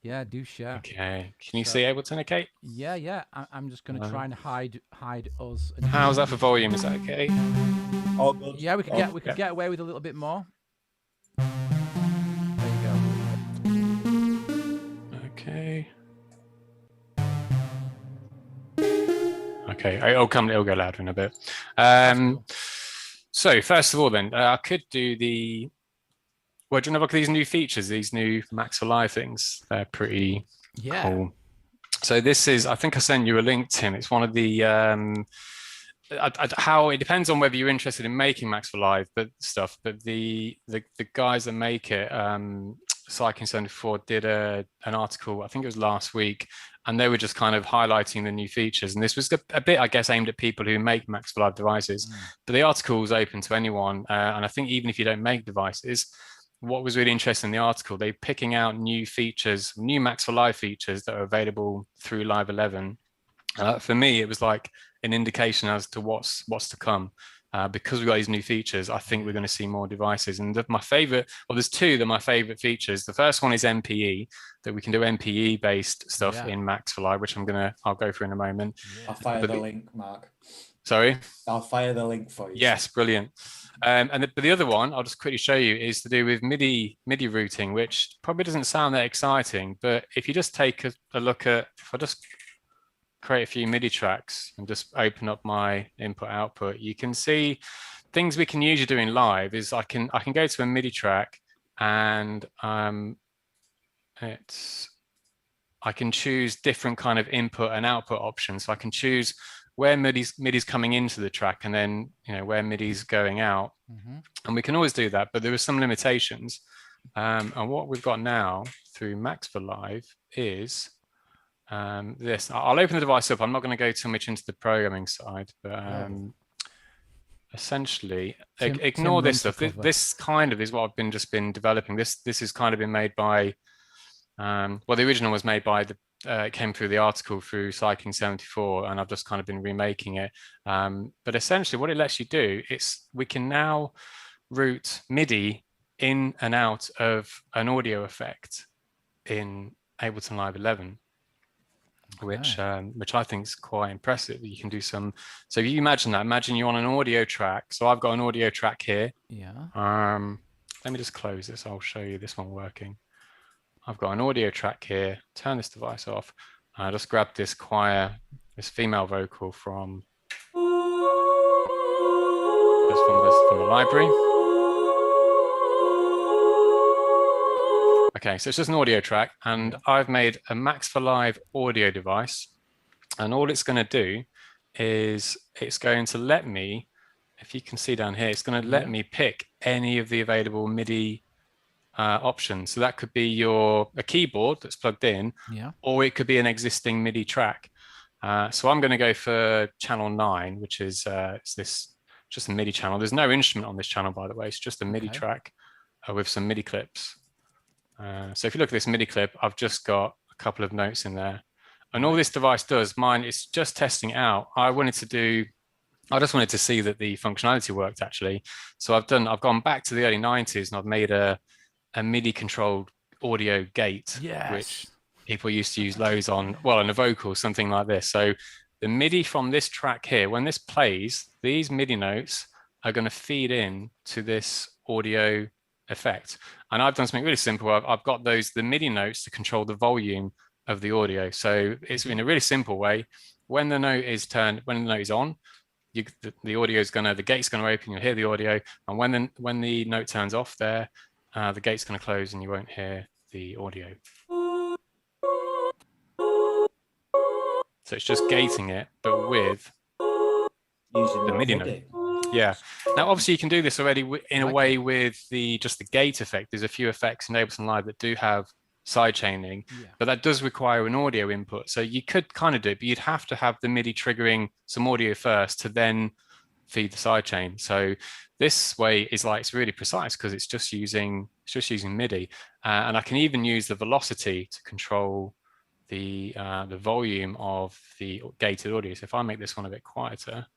yeah, do share. Okay, can you see Ableton? Okay. Yeah. I'm just going to try and hide us. How's that for volume? Is that okay? All good. Yeah, we could get away with a little bit more. There you go. Okay. Okay, it'll go louder in a bit. So first of all, then I could do the. Well, do you know, look at these new features, these new Max for Live things? They're pretty cool. So this is, I think I sent you a link, Tim. It's one of the how it depends on whether you're interested in making Max for Live stuff, but the guys that make it, Cycling 74 did an article, I think it was last week, and they were just kind of highlighting the new features. And this was a bit, I guess, aimed at people who make Max for Live devices, but the article is open to anyone. And I think even if you don't make devices, what was really interesting in the article, they're picking out new features, new Max for Live features that are available through Live 11. For me, it was like an indication as to what's to come. Because we've got these new features, I think we're going to see more devices. And my favorite, well, there's two that are my favorite features. The first one is MPE, that we can do MPE based stuff in Max for Live, which I'll go through in a moment. I'll fire the link, Mark. Sorry? I'll fire the link for you. Yes, brilliant. But the other one, I'll just quickly show you, is to do with MIDI routing, which probably doesn't sound that exciting, but if you just take a look at, if I just create a few MIDI tracks and just open up my input output, you can see things we can usually do in Live is I can go to a MIDI track and I can choose different kind of input and output options. So I can choose where MIDI's coming into the track, and then, you know, where MIDI's going out. And we can always do that, but there are some limitations. And what we've got now through Max for Live is this. I'll open the device up. I'm not going to go too much into the programming side, but essentially, ignore this stuff. This kind of is what I've just been developing. This has kind of been made by, well, the original was made by it came through the article through Cycling 74, and I've just kind of been remaking it. But essentially, what it lets you do is we can now route MIDI in and out of an audio effect in Ableton Live 11. Which I think is quite impressive. You can do some. So if you imagine that, imagine you're on an audio track. So I've got an audio track here. Yeah. Let me just close this. I'll show you this one working. I've got an audio track here. Turn this device off. I just grab this choir, this female vocal from the library. Okay, so it's just an audio track, and I've made a Max for Live audio device, and all it's going to do is it's going to let me, if you can see down here, it's going to let me pick any of the available MIDI options. So that could be a keyboard that's plugged in, or it could be an existing MIDI track. So I'm going to go for channel 9, which is just a MIDI channel. There's no instrument on this channel, by the way. It's just a MIDI track with some MIDI clips. So if you look at this MIDI clip, I've just got a couple of notes in there. And all this device does, it's just testing out. I just wanted to see that the functionality worked actually. So I've gone back to the early 90s and I've made a MIDI controlled audio gate, which people used to use loads on, well, on a vocal, something like this. So the MIDI from this track here, when this plays, these MIDI notes are going to feed in to this audio effect. And I've done something really simple. I've got the MIDI notes to control the volume of the audio. So it's in a really simple way. When the note is on, the audio is the gate's going to open, you'll hear the audio. And when the note turns off there, the gate's going to close and you won't hear the audio. So it's just gating it, but with using the MIDI note. Yeah. Now, obviously, you can do this already in a way with just the gate effect. There's a few effects in Ableton Live that do have side chaining, but that does require an audio input. So you could kind of do it, but you'd have to have the MIDI triggering some audio first to then feed the sidechain. So this way is it's really precise because it's just using MIDI, and I can even use the velocity to control the volume of the gated audio. So if I make this one a bit quieter.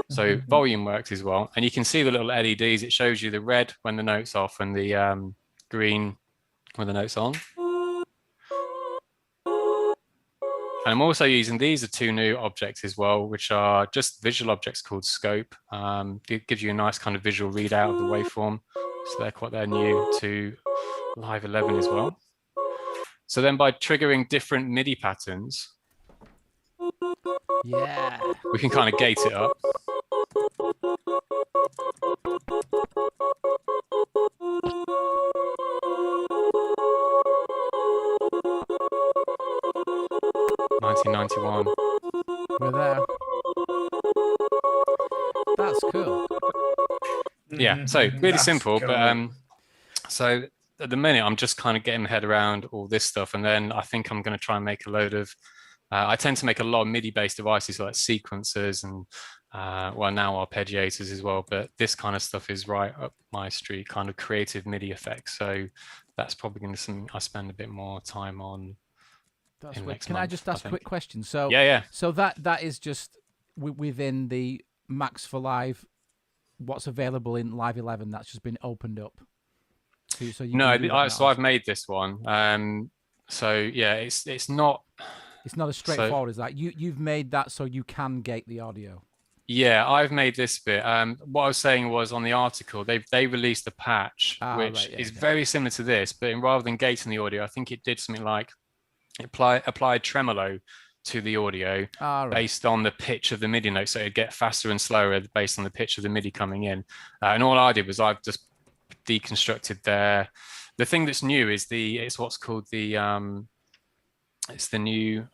So volume works as well. And you can see the little LEDs. It shows you the red when the note's off and the green when the note's on. And I'm also using, these are 2 new objects as well, which are just visual objects called scope. It gives you a nice kind of visual readout of the waveform. So they're new to Live 11 as well. So then by triggering different MIDI patterns, we can kind of gate it up. $19.91. We're there. That's cool. Yeah, so really simple, cool. But so at the minute I'm just kind of getting my head around all this stuff, and then I think I'm going to try and make a load of I tend to make a lot of MIDI based devices like sequencers and well, now arpeggiators as well, but this kind of stuff is right up my street, kind of creative MIDI effects. So that's probably going to be something I spend a bit more time on. Can I just ask a quick question? So yeah. So that is just within the Max for Live, what's available in Live 11 that's just been opened up. So I've made this one. So yeah, it's not as straightforward as that. You've made that so you can gate the audio. Yeah, I've made this bit. What I was saying was on the article, they released a patch which is very similar to this, but rather than gating the audio, I think it did something like applied tremolo to the audio based on the pitch of the MIDI note, so it'd get faster and slower based on the pitch of the MIDI coming in. And all I did was I've just deconstructed the thing that's new is it's what's called it's the new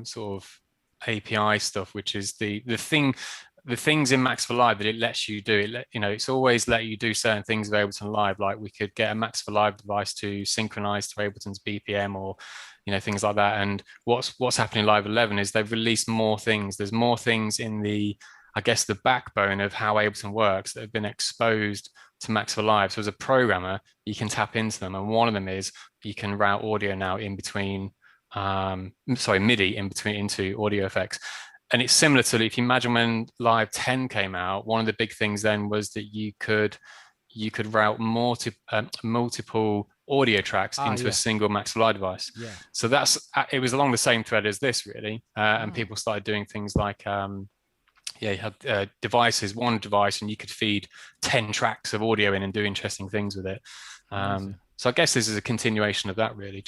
sort of API stuff, which is the thing. the things in Max for Live that it lets you do, it's always let you do certain things with Ableton Live. Like we could get a Max for Live device to synchronize to Ableton's BPM or, things like that. And what's happening in Live 11 is they've released more things. There's more things in the backbone of how Ableton works that have been exposed to Max for Live. So as a programmer, you can tap into them. And one of them is you can route audio now in between, MIDI in between into audio effects. And it's similar to, if you imagine when Live 10 came out, one of the big things then was that you could route multiple audio tracks into a single Max for Live device. Yeah. So it was along the same thread as this, really. And people started doing things like, you had devices, one device, and you could feed 10 tracks of audio in and do interesting things with it. So I guess this is a continuation of that, really.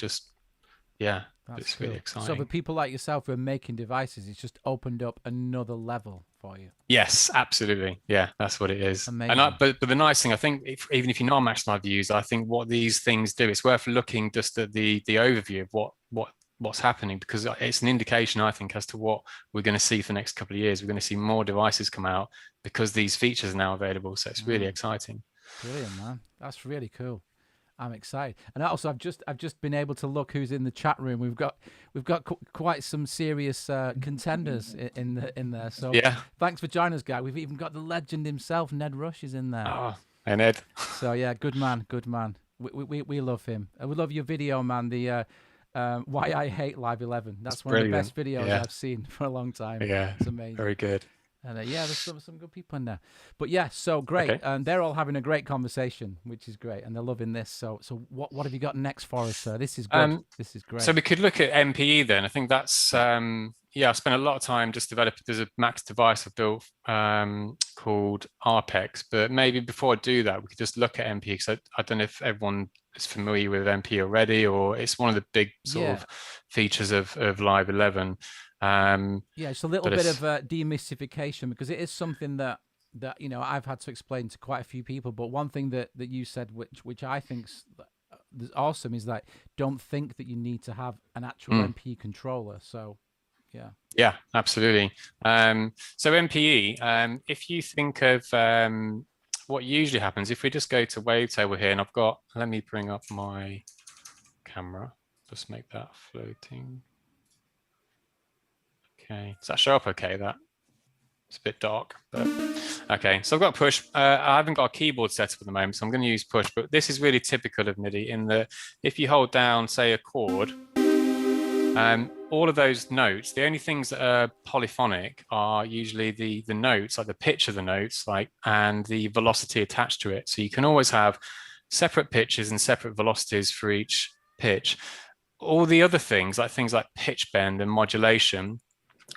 It's cool. Really exciting. So for people like yourself who are making devices, it's just opened up another level for you. Yes, absolutely. Yeah, that's what it is. Amazing. But the nice thing, I think, even if you're not a Max Live user, I think what these things do, it's worth looking just at the overview of what's happening, because it's an indication, I think, as to what we're going to see for the next couple of years. We're going to see more devices come out because these features are now available. So it's really exciting. Brilliant, man. That's really cool. I'm excited. And also, I've just been able to look who's in the chat room. We've got quite some serious contenders in there. So yeah, thanks for joining us, guy. We've even got the legend himself, Ned Rush, is in there. Oh, hey Ned. So yeah, good man. We love him. We love your video, man. The Why I Hate Live 11. That's one brilliant. of the best videos I've seen for a long time. Yeah, it's amazing. Very good. And there's some good people in there. But yeah, so great. Okay. And they're all having a great conversation, which is great. And they're loving this. So what have you got next for us, sir? This is good. This is great. So we could look at MPE then. I think that's, I spent a lot of time just developing, there's a Max device I've built called RPEX. But maybe before I do that, we could just look at MPE, because I don't know if everyone is familiar with MPE already, or it's one of the big sort of features of Live 11. It's a little bit of demystification, because it is something that I've had to explain to quite a few people. But one thing that you said, which I think's awesome, is that don't think that you need to have an actual MPE controller. So yeah, absolutely. So MPE, if you think of what usually happens, if we just go to Wavetable here, and let me bring up my camera, just make that floating. Okay, does that show up okay? That it's a bit dark, but okay. So I've got push. I haven't got a keyboard set up at the moment, so I'm going to use push. But this is really typical of MIDI in that if you hold down, say, a chord, all of those notes, the only things that are polyphonic are usually the notes, like the pitch of the notes, and the velocity attached to it. So you can always have separate pitches and separate velocities for each pitch. All the other things like pitch bend and modulation,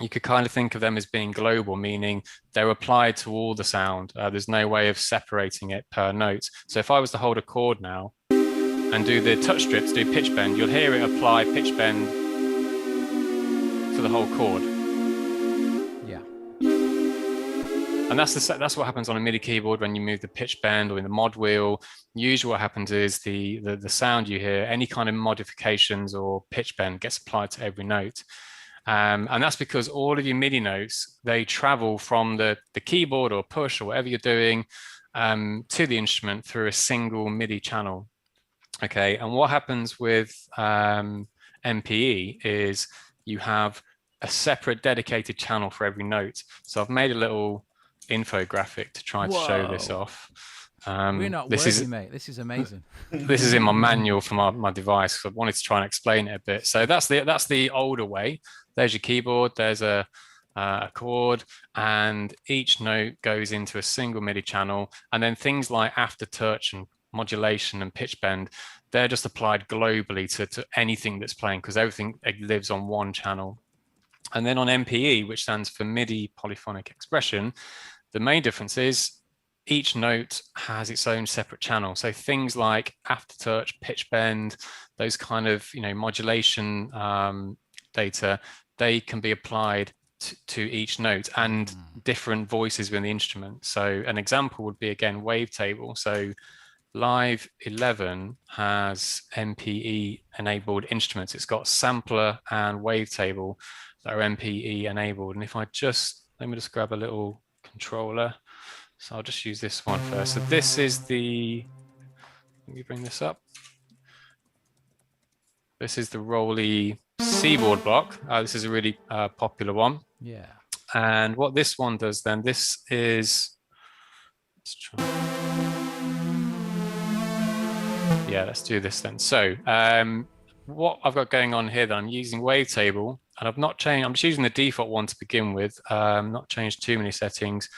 you could kind of think of them as being global, meaning they're applied to all the sound. There's no way of separating it per note. So if I was to hold a chord now and do the touch strip to do pitch bend, you'll hear it apply pitch bend to the whole chord. Yeah. And that's what happens on a MIDI keyboard when you move the pitch bend or in the mod wheel. Usually what happens is the sound you hear, any kind of modifications or pitch bend gets applied to every note. And that's because all of your MIDI notes, they travel from the keyboard or push or whatever you're doing to the instrument through a single MIDI channel. Okay, and what happens with MPE is you have a separate dedicated channel for every note. So I've made a little infographic to try to show this off. We're not worthy, mate. This is amazing. This is in my manual for my device. I wanted to try and explain it a bit. So that's the older way. There's your keyboard. There's a chord, and each note goes into a single MIDI channel. And then things like aftertouch and modulation and pitch bend, they're just applied globally to anything that's playing, because everything lives on one channel. And then on MPE, which stands for MIDI Polyphonic Expression, the main difference is each note has its own separate channel. So things like aftertouch, pitch bend, those kind of modulation data, they can be applied to each note and different voices within the instrument. So an example would be, again, Wavetable. So Live 11 has MPE enabled instruments. It's got sampler and Wavetable that are MPE enabled. And if let me just grab a little controller. So I'll just use this one first. So this is the, let me bring this up. This is the Rolly Seaboard block. This is a really popular one. Yeah. And what this one does then, this is, let's try. Yeah, let's do this then. So what I've got going on here, that I'm using Wavetable, and I've not changed, I'm just using the default one to begin with, not changed too many settings.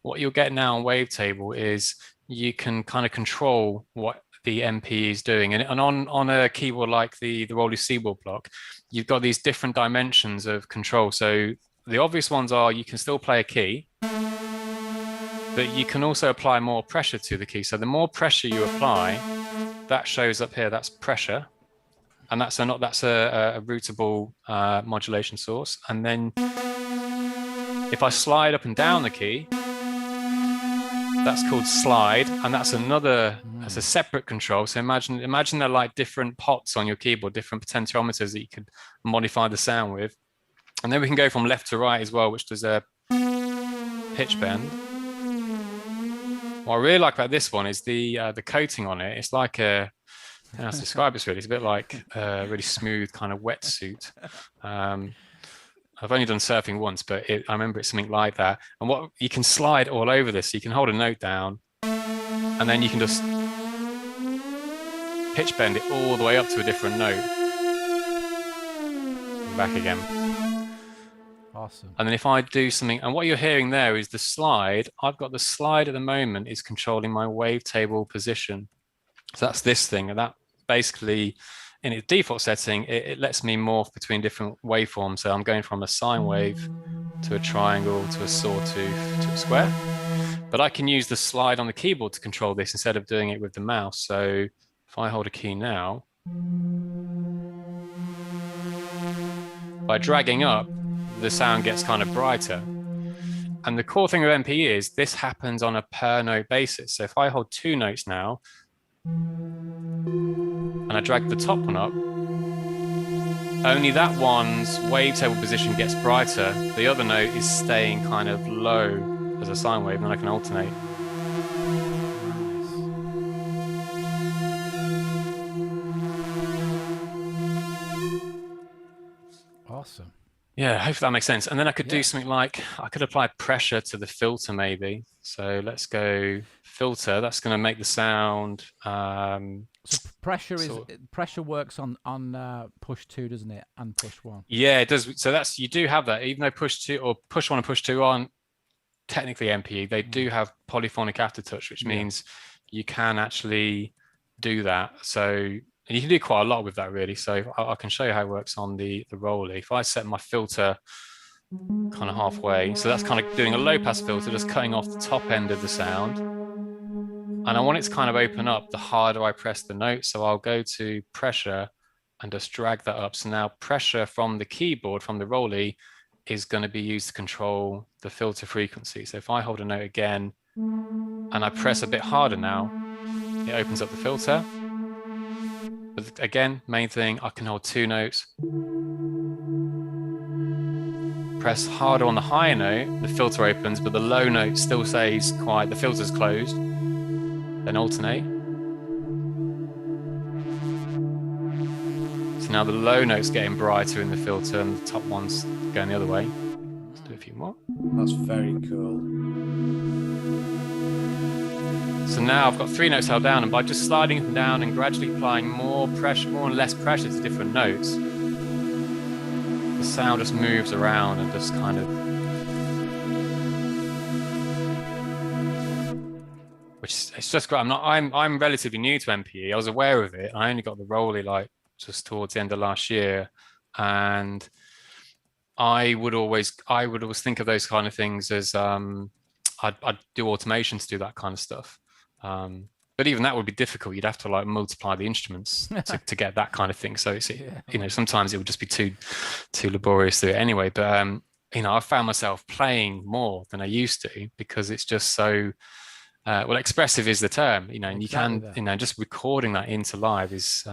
What you'll get now on Wavetable is you can kind of control what the MP is doing. And on a keyboard like the Rolly Seaboard block, you've got these different dimensions of control. So the obvious ones are you can still play a key, but you can also apply more pressure to the key. So the more pressure you apply, that shows up here, that's pressure. And that's a routable modulation source. And then if I slide up and down the key, that's called slide, and that's that's a separate control. So imagine they're like different pots on your keyboard, different potentiometers that you could modify the sound with. And then we can go from left to right as well, which does a pitch bend. What I really like about this one is the coating on it. It's like a, how to describe this really? It's a bit like a really smooth kind of wetsuit. I've only done surfing once, but I remember it's something like that. And what you can slide all over this, so you can hold a note down, and then you can just pitch bend it all the way up to a different note. And back again. Awesome. And then if I do something, and what you're hearing there is the slide. I've got the slide at the moment is controlling my wavetable position. So that's this thing, and that basically, in its default setting, it lets me morph between different waveforms. So I'm going from a sine wave to a triangle to a sawtooth to a square. But I can use the slide on the keyboard to control this instead of doing it with the mouse. So if I hold a key now, by dragging up, the sound gets kind of brighter. And the cool thing with MP is this happens on a per note basis. So if I hold 2 notes now, and I drag the top one up, only that one's wavetable position gets brighter. The other note is staying kind of low as a sine wave, and then I can alternate. Awesome. Yeah, hopefully that makes sense. And then I could do something like, I could apply pressure to the filter maybe. So let's go filter. That's going to make the sound. So pressure works on push 2, doesn't it? And push 1. Yeah, it does. So you do have that, even though push 2 or push 1 and push 2 aren't technically MPE, they do have polyphonic aftertouch, which means you can actually do that. So, and you can do quite a lot with that really. So I can show you how it works on the Rolly. If I set my filter kind of halfway, so that's kind of doing a low pass filter, just cutting off the top end of the sound. And I want it to kind of open up the harder I press the note. So I'll go to pressure and just drag that up. So now pressure from the keyboard, from the Rolly, is going to be used to control the filter frequency. So if I hold a note again and I press a bit harder now, it opens up the filter. But again, main thing, I can hold 2 notes. Press harder on the higher note, the filter opens, but the low note still stays quiet, the filter's closed. Then alternate. So now the low note's getting brighter in the filter and the top one's going the other way. Let's do a few more. That's very cool. So now I've got 3 notes held down, and by just sliding them down and gradually applying more pressure, more and less pressure to different notes, the sound just moves around and just kind of, which it's just great. I'm relatively new to MPE. I was aware of it. I only got the Rolly like just towards the end of last year, and I would always think of those kind of things as I'd do automation to do that kind of stuff. But even that would be difficult. You'd have to like multiply the instruments to get that kind of thing. So it's, you know, sometimes it would just be too laborious to do it anyway. But you know, I found myself playing more than I used to because it's just so well, expressive is the term, you know, and exactly you can, you know, just recording that into live is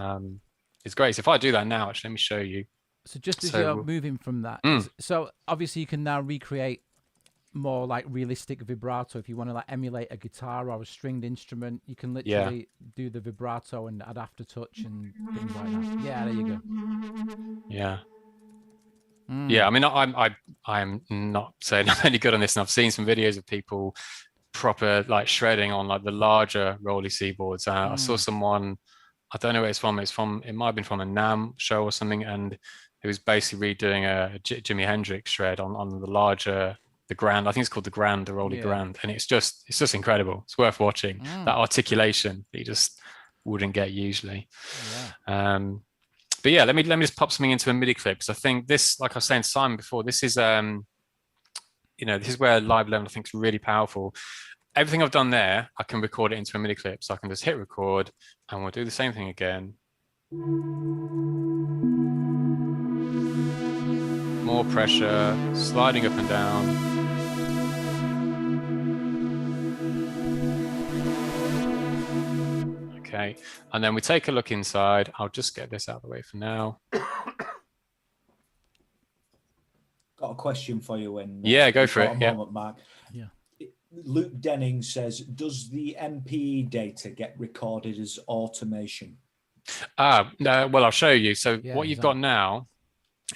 great. So if I do that now, actually, let me show you. So just as you're moving from that, so obviously you can now recreate more like realistic vibrato, if you want to like emulate a guitar or a stringed instrument, you can literally do the vibrato and add aftertouch and things like that. Yeah, there you go. Yeah. Yeah, I mean, I'm not saying I'm any good on this, and I've seen some videos of people proper like shredding on like the larger Rolly C boards. I saw someone, I don't know where it's from. It might have been from a NAMM show or something, and it was basically redoing a Jimi Hendrix shred on the larger, the Grand. I think it's called the Grand, the Rolly Grand, and it's just incredible. It's worth watching. That articulation that you just wouldn't get usually. But yeah, let me just pop something into a MIDI clip, because I think this, like I was saying to Simon before, this is this is where Live 11 I think is really powerful. Everything I've done there, I can record it into a MIDI clip, so I can just hit record, and we'll do the same thing again. More pressure, sliding up and down. Okay, and then we take a look inside. I'll just get this out of the way for now. Got a question for you when go for it. Moment, Mark. Luke Denning says, does the MPE data get recorded as automation? Well, I'll show you. So what you've got now,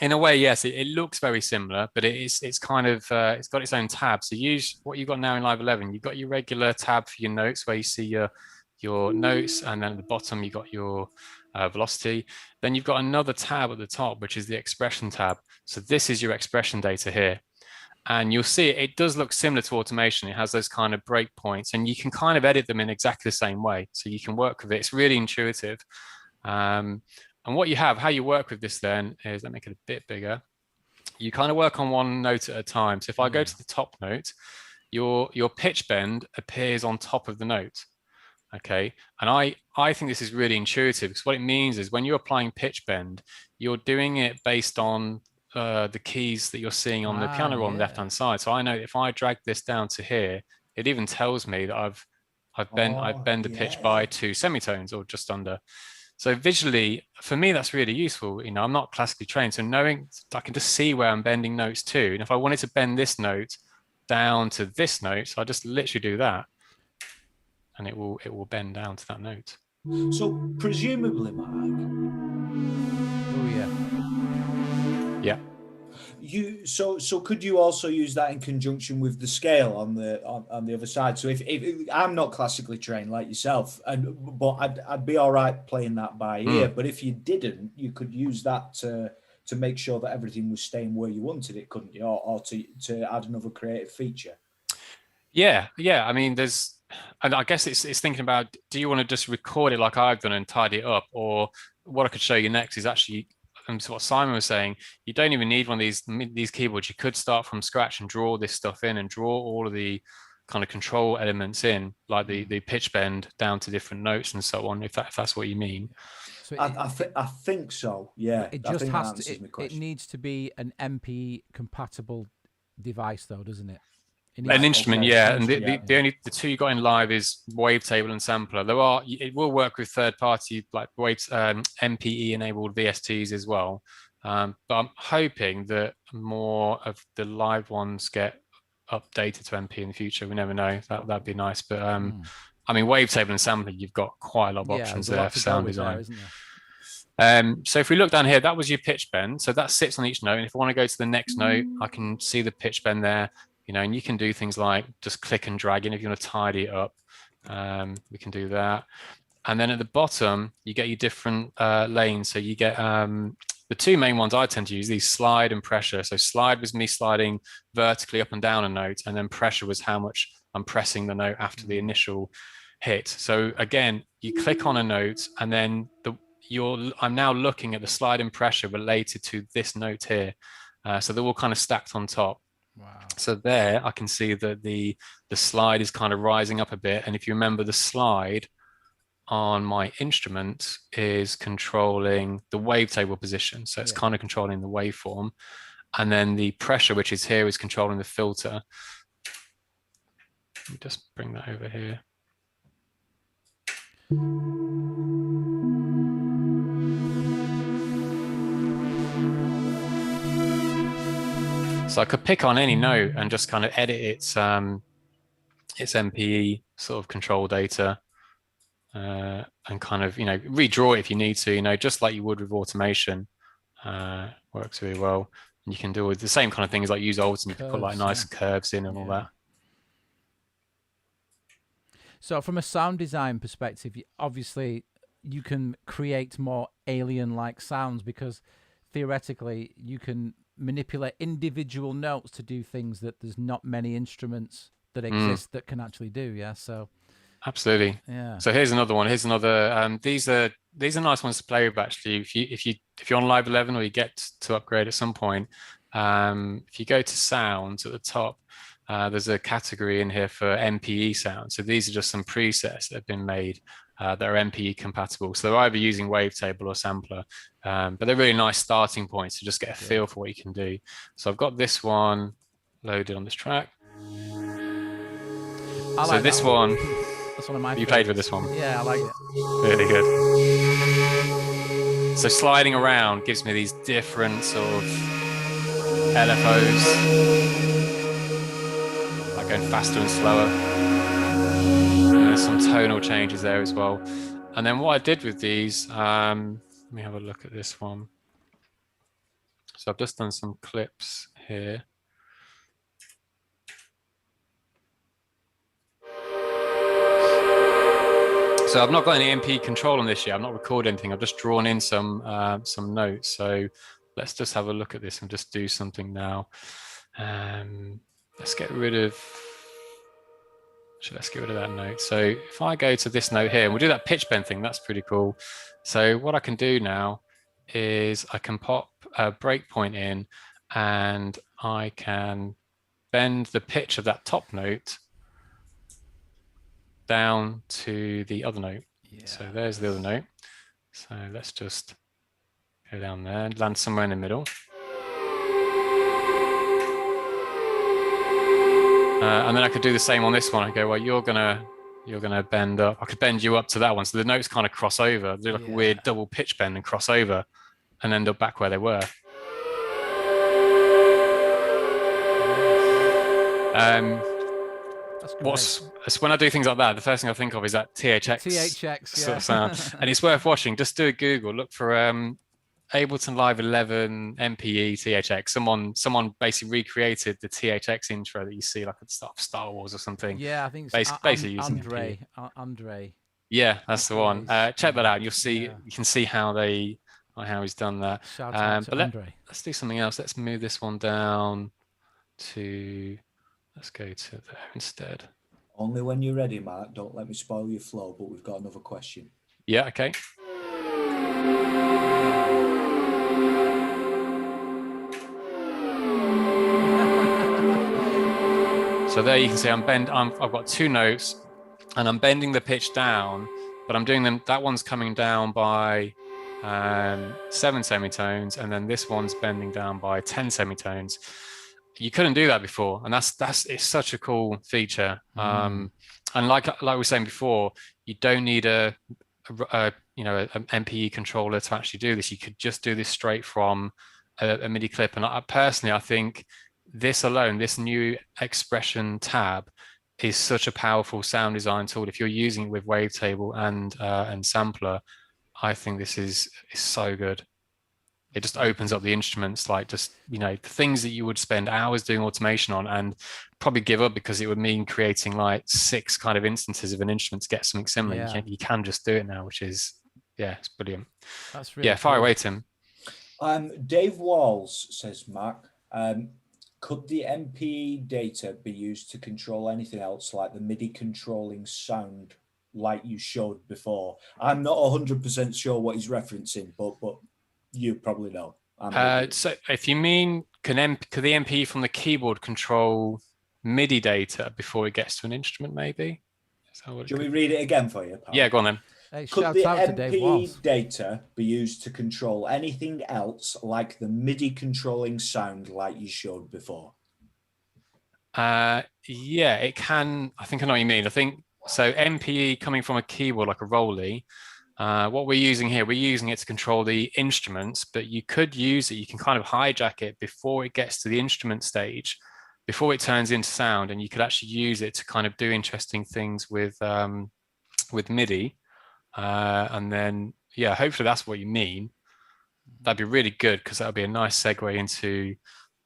in a way, yes, it looks very similar, but it's kind of it's got its own tab. So use what you've got now in Live 11. You've got your regular tab for your notes, where you see your notes, and then at the bottom you got your velocity. Then you've got another tab at the top, which is the expression tab. So this is your expression data here, and you'll see it does look similar to automation. It has those kind of breakpoints, and you can kind of edit them in exactly the same way, so you can work with it. It's really intuitive. And what you have, how you work with this then is, let me make it a bit bigger. You kind of work on one note at a time. So if I go to the top note, your pitch bend appears on top of the note. Okay, and I think this is really intuitive, because what it means is when you're applying pitch bend, you're doing it based on the keys that you're seeing on the piano roll on the left hand side. So I know if I drag this down to here, it even tells me that I've bent the pitch by 2 semitones or just under. So visually, for me, that's really useful. I'm not classically trained, so knowing I can just see where I'm bending notes to. And if I wanted to bend this note down to this note, so I just literally do that, and it will bend down to that note. So presumably, Mark. Oh yeah. Yeah. So could you also use that in conjunction with the scale on the other side? So if I'm not classically trained like yourself, but I'd be all right playing that by ear. But if you didn't, you could use that to make sure that everything was staying where you wanted it, couldn't you? Or to add another creative feature. Yeah. I mean, and I guess it's thinking about, do you want to just record it like I've done and tidy it up? Or what I could show you next is actually, so what Simon was saying, you don't even need one of these keyboards. You could start from scratch and draw this stuff in, and draw all of the kind of control elements in, like the pitch bend down to different notes and so on, if that's what you mean. So I think so, yeah. It just has to, it needs to be an MP compatible device though, doesn't it? An instrument, yeah. And the two you got in Live is Wavetable and Sampler. It will work with third-party like MPE enabled VSTs as well. But I'm hoping that more of the Live ones get updated to MP in the future. We never know. That'd be nice. But I mean, Wavetable and Sampler, you've got quite a lot of options there for sound design. So if we look down here, that was your pitch bend. So that sits on each note. And if I want to go to the next note, I can see the pitch bend there. And you can do things like just click and drag in if you want to tidy it up. We can do that. And then at the bottom, you get your different lanes. So you get the two main ones I tend to use, these slide and pressure. So slide was me sliding vertically up and down a note, and then pressure was how much I'm pressing the note after the initial hit. So again, you click on a note, and then I'm now looking at the slide and pressure related to this note here. So they're all kind of stacked on top. Wow. So there I can see that the slide is kind of rising up a bit. And if you remember, the slide on my instrument is controlling the wavetable position. So it's kind of controlling the waveform. And then the pressure, which is here, is controlling the filter. Let me just bring that over here. So I could pick on any note and just kind of edit its MPE sort of control data, and kind of, redraw it if you need to, just like you would with automation. Works really well. And you can do with the same kind of things like use Ableton. You can put like nice curves in and all that. So from a sound design perspective, obviously you can create more alien-like sounds, because theoretically you can manipulate individual notes to do things that there's not many instruments that exist that can actually do. So absolutely. So here's another one. Here's another. These are nice ones to play with, actually. If you're on Live 11 or you get to upgrade at some point, if you go to sounds at the top, there's a category in here for MPE sounds. So these are just some presets that have been made that are MPE compatible. So they're either using Wavetable or Sampler, but they're really nice starting points to just get a feel for what you can do. So I've got this one loaded on this track. So this one, that's one of my you played with this one. Yeah, I like it. Really good. So sliding around gives me these different sort of LFOs, like going faster and slower. And there's some tonal changes there as well. And then what I did with these, let me have a look at this one. So I've just done some clips here. So I've not got any MP control on this yet. I've not recorded anything. I've just drawn in some notes. So let's just have a look at this and just do something now. Let's get rid of that note. So if I go to this note here, and we'll do that pitch bend thing. That's pretty cool. So what I can do now is I can pop a breakpoint in, and I can bend the pitch of that top note down to the other note. So there's the other note. So let's just go down there and land somewhere in the middle. And then I could do the same on this one. I go, well, you're gonna bend up. I could bend you up to that one, so the notes kind of cross over. Do like a weird double pitch bend and cross over, and end up back where they were. When I do things like that, the first thing I think of is that THX sort of sound. And it's worth watching. Just do a Google, look for Ableton Live 11 MPE THX. Someone basically recreated the THX intro that you see like at the start of Star Wars or something. Yeah, I think it's basically using Andre. Yeah, that's the one. Check that out. You'll see. You can see how he's done that. Shout out to Andre. Let's do something else. Let's move this one down to. Let's go to there instead. Only when you're ready, Mark. Don't let me spoil your flow, but we've got another question. Yeah, okay. So there you can see I've got two notes, and I'm bending the pitch down, but I'm doing them. That one's coming down by 7 semitones, and then this one's bending down by 10 semitones. You couldn't do that before, and it's such a cool feature. And like we were saying before, you don't need an MPE controller to actually do this. You could just do this straight from a MIDI clip. And I think this alone, this new expression tab, is such a powerful sound design tool. If you're using it with Wavetable and Sampler, I think this is so good. It just opens up the instruments, like just, the things that you would spend hours doing automation on and probably give up because it would mean creating like 6 kind of instances of an instrument to get something similar. Yeah. You can just do it now, which is, it's brilliant. That's really fire cool. away, Tim. Dave Walls says, Mark, could the MPE data be used to control anything else, like the MIDI controlling sound like you showed before? I'm not 100% sure what he's referencing, but you probably know. So if you mean, could the MPE from the keyboard control MIDI data before it gets to an instrument, maybe? Shall we read it again for you, pal? Yeah, go on then. Hey, could the MPE data be used to control anything else, like the MIDI controlling sound like you showed before? Yeah, it can. I think I know what you mean. I think so. MPE coming from a keyboard like a Rolly, What we're using here, we're using it to control the instruments, but you could use it, you can kind of hijack it before it gets to the instrument stage, before it turns into sound, and you could actually use it to kind of do interesting things with MIDI. And then, yeah, hopefully that's what you mean. That'd be really good, because that would be a nice segue into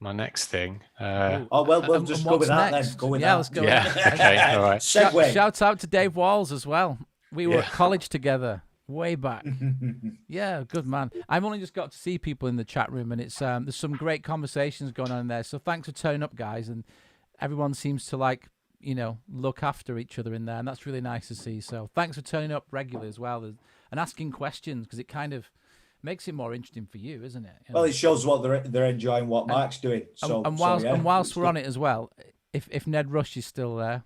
my next thing. We'll just go with that then. Go with that. Let's go. Yeah, okay, all right. Shout out to Dave Walls as well. We were at college together way back. Yeah, good man. I've only just got to see people in the chat room, and it's there's some great conversations going on in there. So thanks for turning up, guys, and everyone seems to look after each other in there, and that's really nice to see. So thanks for turning up regularly as well, and asking questions, because it kind of makes it more interesting for you, isn't it? Well, it shows what they're enjoying, what Mark's doing. Whilst we're on it as well, if Ned Rush is still there,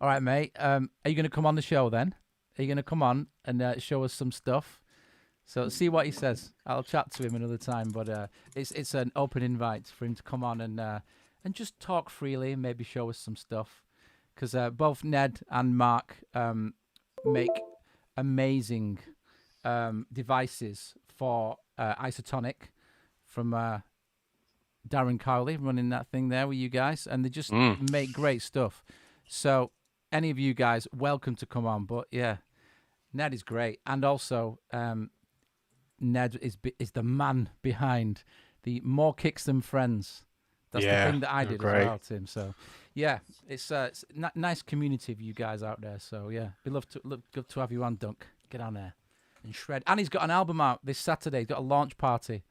all right, mate. Are you going to come on the show then? Are you going to come on and show us some stuff? So see what he says. I'll chat to him another time, but it's an open invite for him to come on and just talk freely and maybe show us some stuff, because both Ned and Mark make amazing devices for Isotonic from Darren Cowley running that thing there with you guys, and they just make great stuff. So any of you guys, welcome to come on. But yeah, Ned is great, and also Ned is the man behind the More Kicks Than Friends. That's the thing that I did as well, Tim. So yeah, it's nice community of you guys out there. So yeah, be love to have you on, Dunk. Get on there and shred. And he's got an album out this Saturday. He's got a launch party.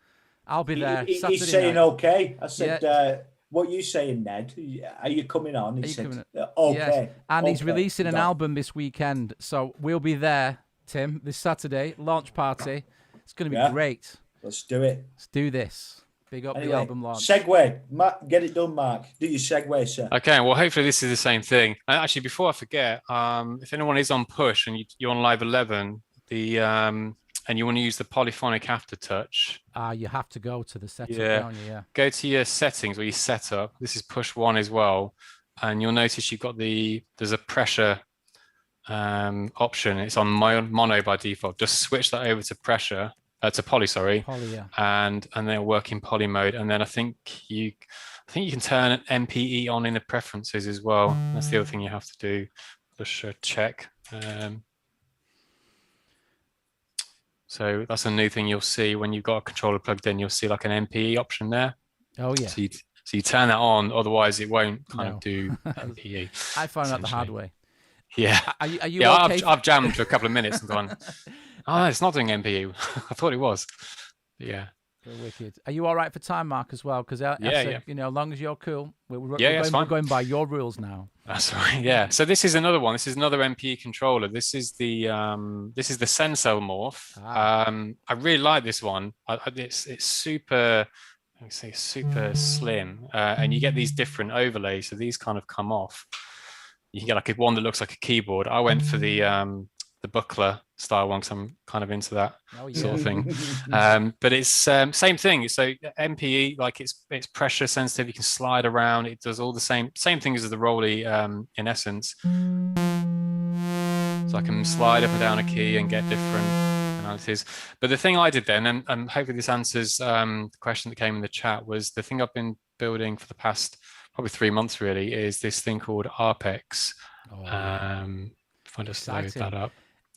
I'll be there. Saturday he's saying night. Okay. I said, what are you saying, Ned? Are you coming on? He said, okay. Yes. And he's releasing an album this weekend. So we'll be there, Tim, this Saturday. Launch party. It's going to be great. Let's do it. Let's do this. Big up the album launch. Segue. Mark, get it done, Mark. Do your segue, sir. Okay, well, hopefully this is the same thing. Actually, before I forget, if anyone is on push and you're on Live 11, and you want to use the polyphonic aftertouch, you have to go to the setup, don't you? Yeah. Go to your settings or your setup. This is push 1 as well, and you'll notice you've got there's a pressure option. It's on mono by default. Just switch that over to pressure. To poly, sorry. Poly, yeah. And then it'll work in poly mode. And then I think you can turn an MPE on in the preferences as well. That's the other thing you have to do. Just check. So that's a new thing you'll see when you've got a controller plugged in. You'll see like an MPE option there. Oh yeah. So you turn that on. Otherwise, it won't kind of do MPE. I found out the hard way. Yeah. Are you okay? I've jammed for a couple of minutes and gone, oh, it's not doing MPU. I thought it was. But yeah. Very wicked. Are you all right for time, Mark, as well? Because as long as you're cool, we're going by your rules now. That's right. Yeah. So this is another one. This is another MPE controller. This is the Sensel Morph. I really like this one. It's super. Let me say super slim, and you get these different overlays. So these kind of come off. You can get like one that looks like a keyboard. I went for the buckler style one because I'm kind of into that sort of thing. But it's same thing. So MPE, like it's pressure sensitive. You can slide around. It does all the same thing as the Rolly in essence. So I can slide up and down a key and get different analyses. But the thing I did then, and hopefully this answers the question that came in the chat, was the thing I've been building for the past probably 3 months really is this thing called Arpex. If I just load that up.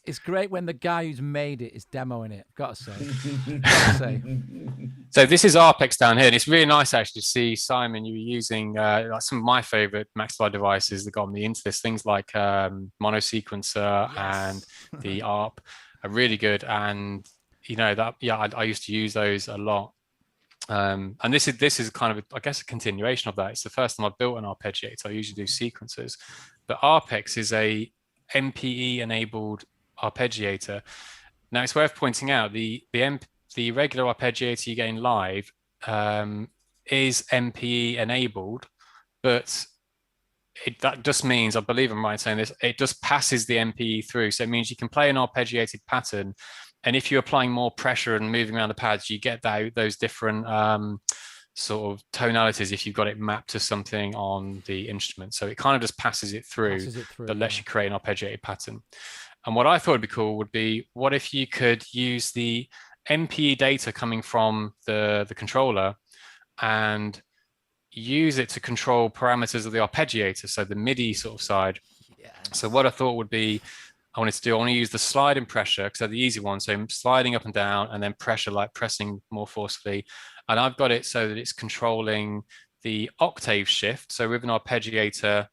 It's great when the guy who's made it is demoing it. Got to say. So this is Arpex down here, and it's really nice actually to see, Simon, you were using like some of my favorite Maxify devices that got me into this. Things like Mono Sequencer and the ARP are really good, and I used to use those a lot. And this is kind of I guess a continuation of that. It's the first time I've built an arpeggiator. I usually do sequencers, but Arpex is a MPE enabled arpeggiator. Now it's worth pointing out the regular arpeggiator you get in live is MPE enabled, but that just means, I believe I'm right in saying this, it just passes the MPE through. So it means you can play an arpeggiated pattern, and if you're applying more pressure and moving around the pads, you get those different sort of tonalities if you've got it mapped to something on the instrument. So it kind of just passes it through, but lets you create an arpeggiated pattern. And what I thought would be cool would be, what if you could use the MPE data coming from the controller and use it to control parameters of the arpeggiator, so the MIDI sort of side. Yes. So what I thought would be, I want to use the slide and pressure, because they're the easy one. So I'm sliding up and down, and then pressure, like pressing more forcefully. And I've got it so that it's controlling the octave shift. So with an arpeggiator,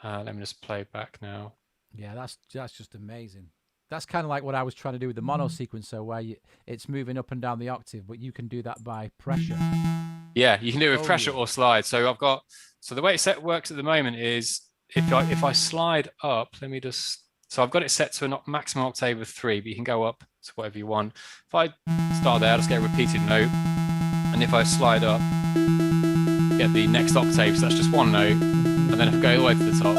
let me just play back now. Yeah, that's just amazing. That's kind of like what I was trying to do with the mono sequencer, where it's moving up and down the octave, but you can do that by pressure. Yeah, you can do it with pressure or slide. So the way it works at the moment is if I slide up, so I've got it set to a maximum octave of 3, but you can go up to whatever you want. If I start there, I'll just get a repeated note. And if I slide up, get the next octave, so that's just one note. And then if I go all the way to the top.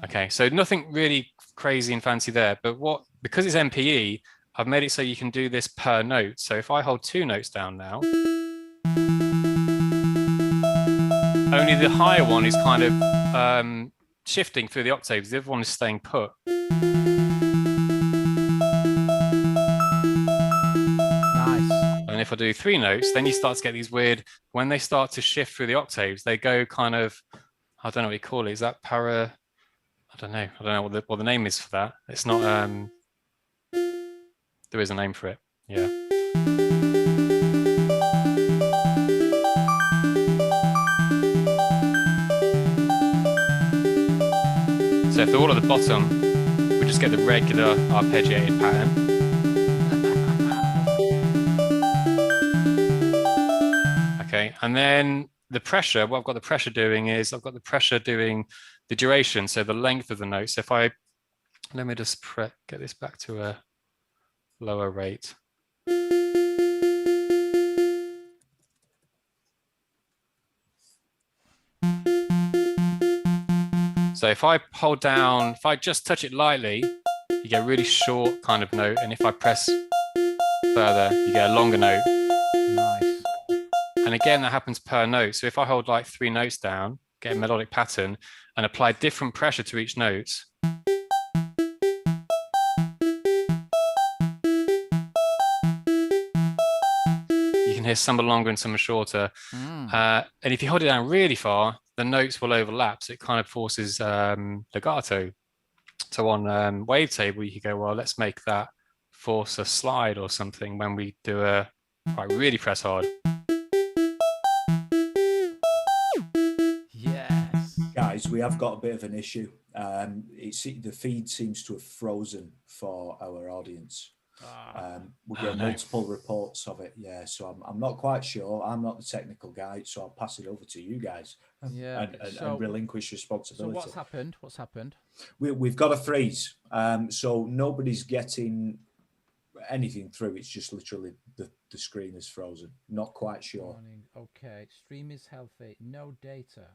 Okay, so nothing really crazy and fancy there, but because it's MPE, I've made it so you can do this per note. So if I hold 2 notes down now, only the higher one is kind of shifting through the octaves. The other one is staying put. Nice. And if I do 3 notes, then you start to get these weird, when they start to shift through the octaves, they go kind of, I don't know what you call it. Is that I don't know what the name is for that. It's not, there is a name for it. Yeah. So if they're all at the bottom, we just get the regular arpeggiated pattern. Okay, and then the pressure, what I've got the pressure doing is I've got the pressure doing the duration, so the length of the note. So let me just get this back to a lower rate. So if I hold down, if I just touch it lightly, you get a really short kind of note. And if I press further, you get a longer note. Nice. And again, that happens per note. So if I hold like 3 notes down, get a melodic pattern, and apply different pressure to each note, you can hear some are longer and some are shorter. And if you hold it down really far, the notes will overlap, so it kind of forces legato. So on Wavetable, you could go, well, let's make that force a slide or something when we do really press hard. Yes. Guys, we have got a bit of an issue. The feed seems to have frozen for our audience. We're getting multiple reports of it. Yeah, so I'm not quite sure. I'm not the technical guy, so I'll pass it over to you guys. Yeah, and relinquish responsibility. So what's happened? We've got a freeze. So nobody's getting anything through. It's just literally the screen is frozen. Not quite sure. Okay, stream is healthy. No data.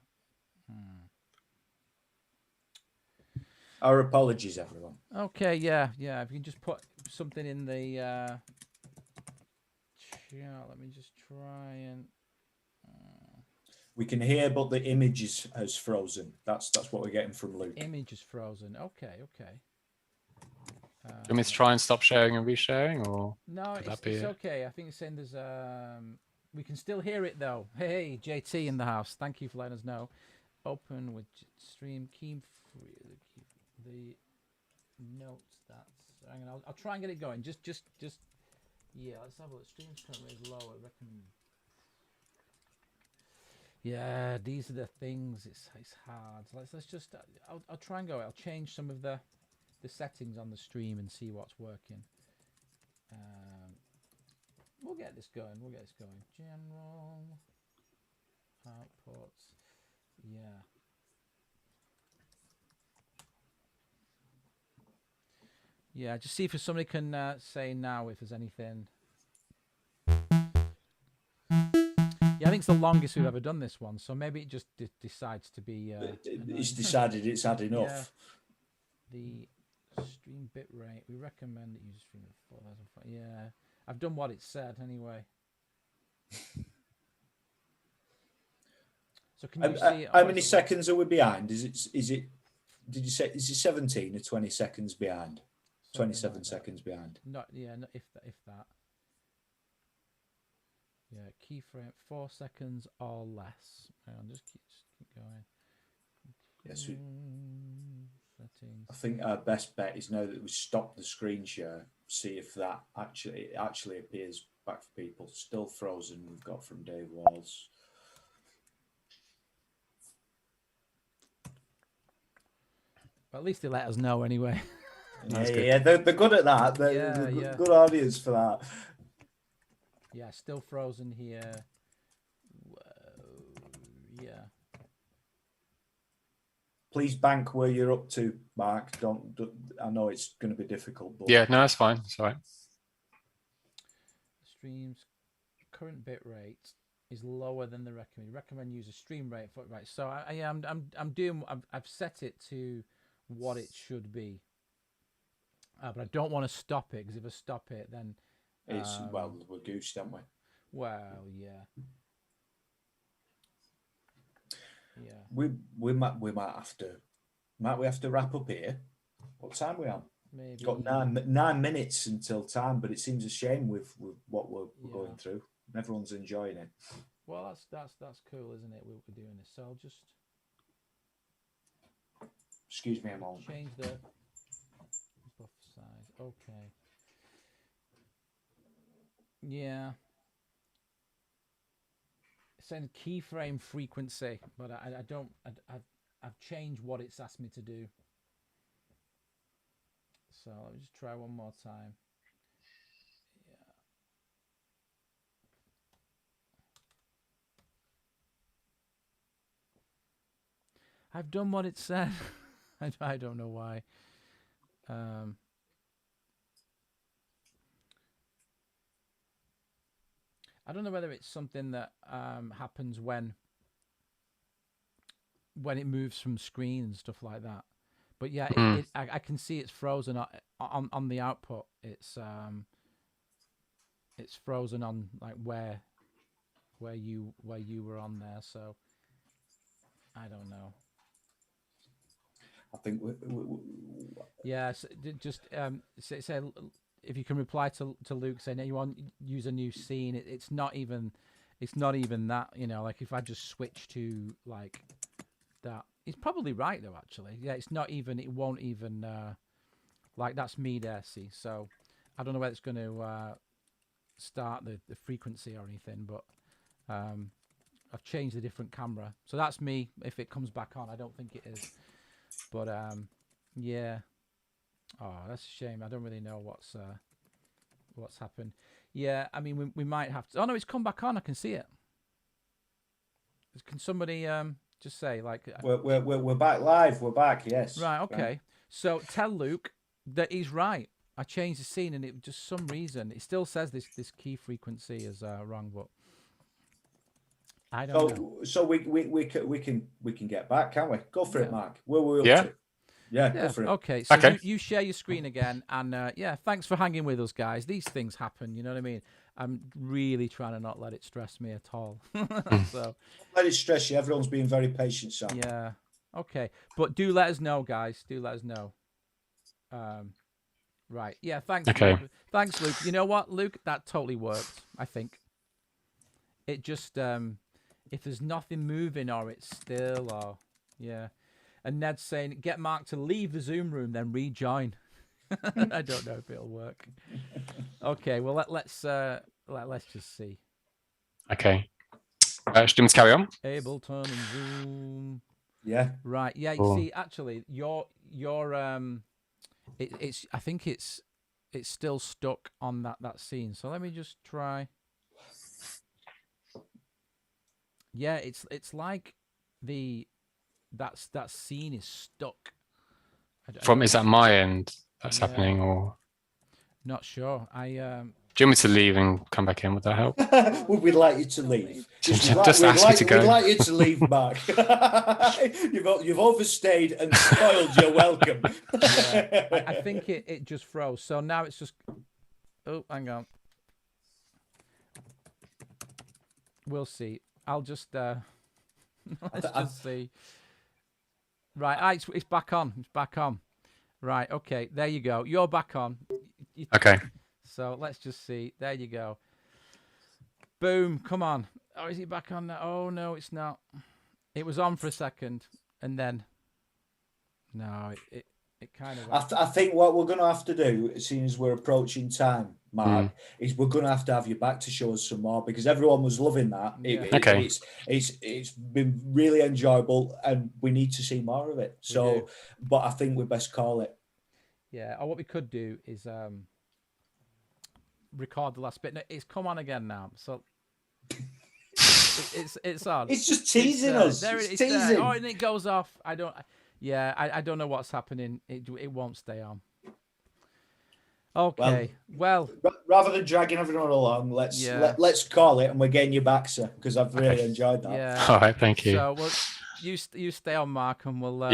Our apologies, everyone. Okay, yeah. If you can just put something in the chat, let me just try and. We can hear, but the image has frozen. That's what we're getting from Luke. Image is frozen. Okay. Do you want me to try and stop sharing and resharing, or no? It's okay. I think it's saying there's we can still hear it though. Hey, JT in the house. Thank you for letting us know. Open with stream key the notes. Hang on, I'll try and get it going. Just yeah. Let's have a look. Stream's currently is low. I reckon. Yeah, these are the things. It's hard. Let's just. I'll try and go. I'll change some of the settings on the stream and see what's working. We'll get this going. General outputs. Yeah. Yeah, just see if somebody can say now if there's anything. Yeah, I think it's the longest we've ever done this one, so maybe it just decides to be. It's decided it's had enough. Yeah. The stream bit rate, we recommend that you stream at 4,000. Yeah, I've done what it said anyway. So can you see? How many seconds are we behind? Is it did you say, is it 17 or 20 seconds behind? 27 seconds behind. Not if that. Yeah, keyframe 4 seconds or less. Hang on, just keep going. Yes. Settings. I think our best bet is now that we stop the screen share, see if that actually appears back for people. Still frozen. We've got from Dave Walls. Well, at least they let us know anyway. Yeah, they're good at that. They're good audience for that. Yeah, still frozen here. Whoa, yeah. Please bank where you're up to, Mark. Don't I know it's going to be difficult, but yeah, no, that's fine. It's all right. Streams current bit rate is lower than the recommend. Recommend use a stream rate for right. So I've set it to what it should be, but I don't want to stop it, because if I stop it, then it's we're goosed, aren't we? Well, yeah. Yeah. We might have to. Might we have to wrap up here? What time are we on? Maybe got 9 minutes until time, but it seems a shame with what we're going through. Everyone's enjoying it. Well, that's cool, isn't it? We're doing this. So I'll just excuse me a moment. Change the buff size. Okay. Yeah. Saying keyframe frequency, but I don't. I've changed what it's asked me to do. So let me just try one more time. Yeah. I've done what it said. I don't know why. I don't know whether it's something that happens when it moves from screen and stuff like that. But yeah, I can see it's frozen on the output. It's frozen on like where you were on there. So I don't know. I think yeah. So just say if you can reply to Luke saying you want to use a new scene. It's not even that. You know, like if I just switch to like that. He's probably right though, actually. Yeah, it won't even like that's me there, see. So I don't know whether it's going to start the frequency or anything, but I've changed a different camera. So that's me. If it comes back on, I don't think it is. But yeah. Oh, that's a shame. I don't really know what's happened. Yeah, I mean we might have to. Oh no, it's come back on. I can see it. Can somebody just say like we're back live. We're back. Yes. Right. Okay. So tell Luke that he's right. I changed the scene, and it just some reason it still says this key frequency is wrong, but I don't know. So we can get back, can't we? Go for it, Mark. Where were we yeah. up to? Yeah, go for it. Okay. So you share your screen again, and yeah, thanks for hanging with us, guys. These things happen. You know what I mean? I'm really trying to not let it stress me at all. So let it stress you. Everyone's being very patient, Sam. Yeah. Okay. But do let us know, guys. Do let us know. Right. Yeah. Thanks. Okay. Luke. Thanks, Luke. You know what, Luke? That totally worked. I think. It just if there's nothing moving or it's still or yeah. And Ned's saying get Mark to leave the Zoom room, then rejoin. I don't know if it'll work. Okay. Well, let's just see. Okay. Should we carry on? Ableton and Zoom. Yeah. Right. Yeah. You see, actually, your it's I think it's still stuck on that scene. So let me just try. Yeah, it's like that scene is stuck. Is that my end that's happening, or not sure? Do you want me to leave and come back in? Would that help? We'd like you to leave. Just ask me to go. We'd like you to leave, Mark. You've overstayed and spoiled your welcome. Yeah, I think it just froze. So now it's just. Oh, hang on. We'll see. I'll just let's just see. Right, it's back on. It's back on. Right, okay, there you go. You're back on. Okay. So let's just see. There you go. Boom, come on. Oh, is it back on now? Oh, no, it's not. It was on for a second, and then... No, it kind of... I think what we're going to have to do, seeing as we're approaching time, Mark, is we're going to have you back to show us some more, because everyone was loving that. Okay. It's been really enjoyable, and we need to see more of it. So, but I think we best call it. Yeah, or what we could do is record the last bit. No, it's come on again now, so... It's on. It's just teasing us. There it's teasing. teasing. Oh, and it goes off. I don't know what's happening. It won't stay on. Okay. Well, rather than dragging everyone along, let's call it, and we're getting you back, sir, because I've really enjoyed that. Yeah. All right. Thank you. So you stay on, Mark, and we'll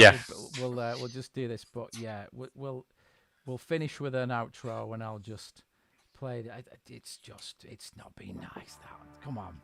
just do this. But yeah, we'll finish with an outro, and I'll just play it. It's not been nice. That one. Come on.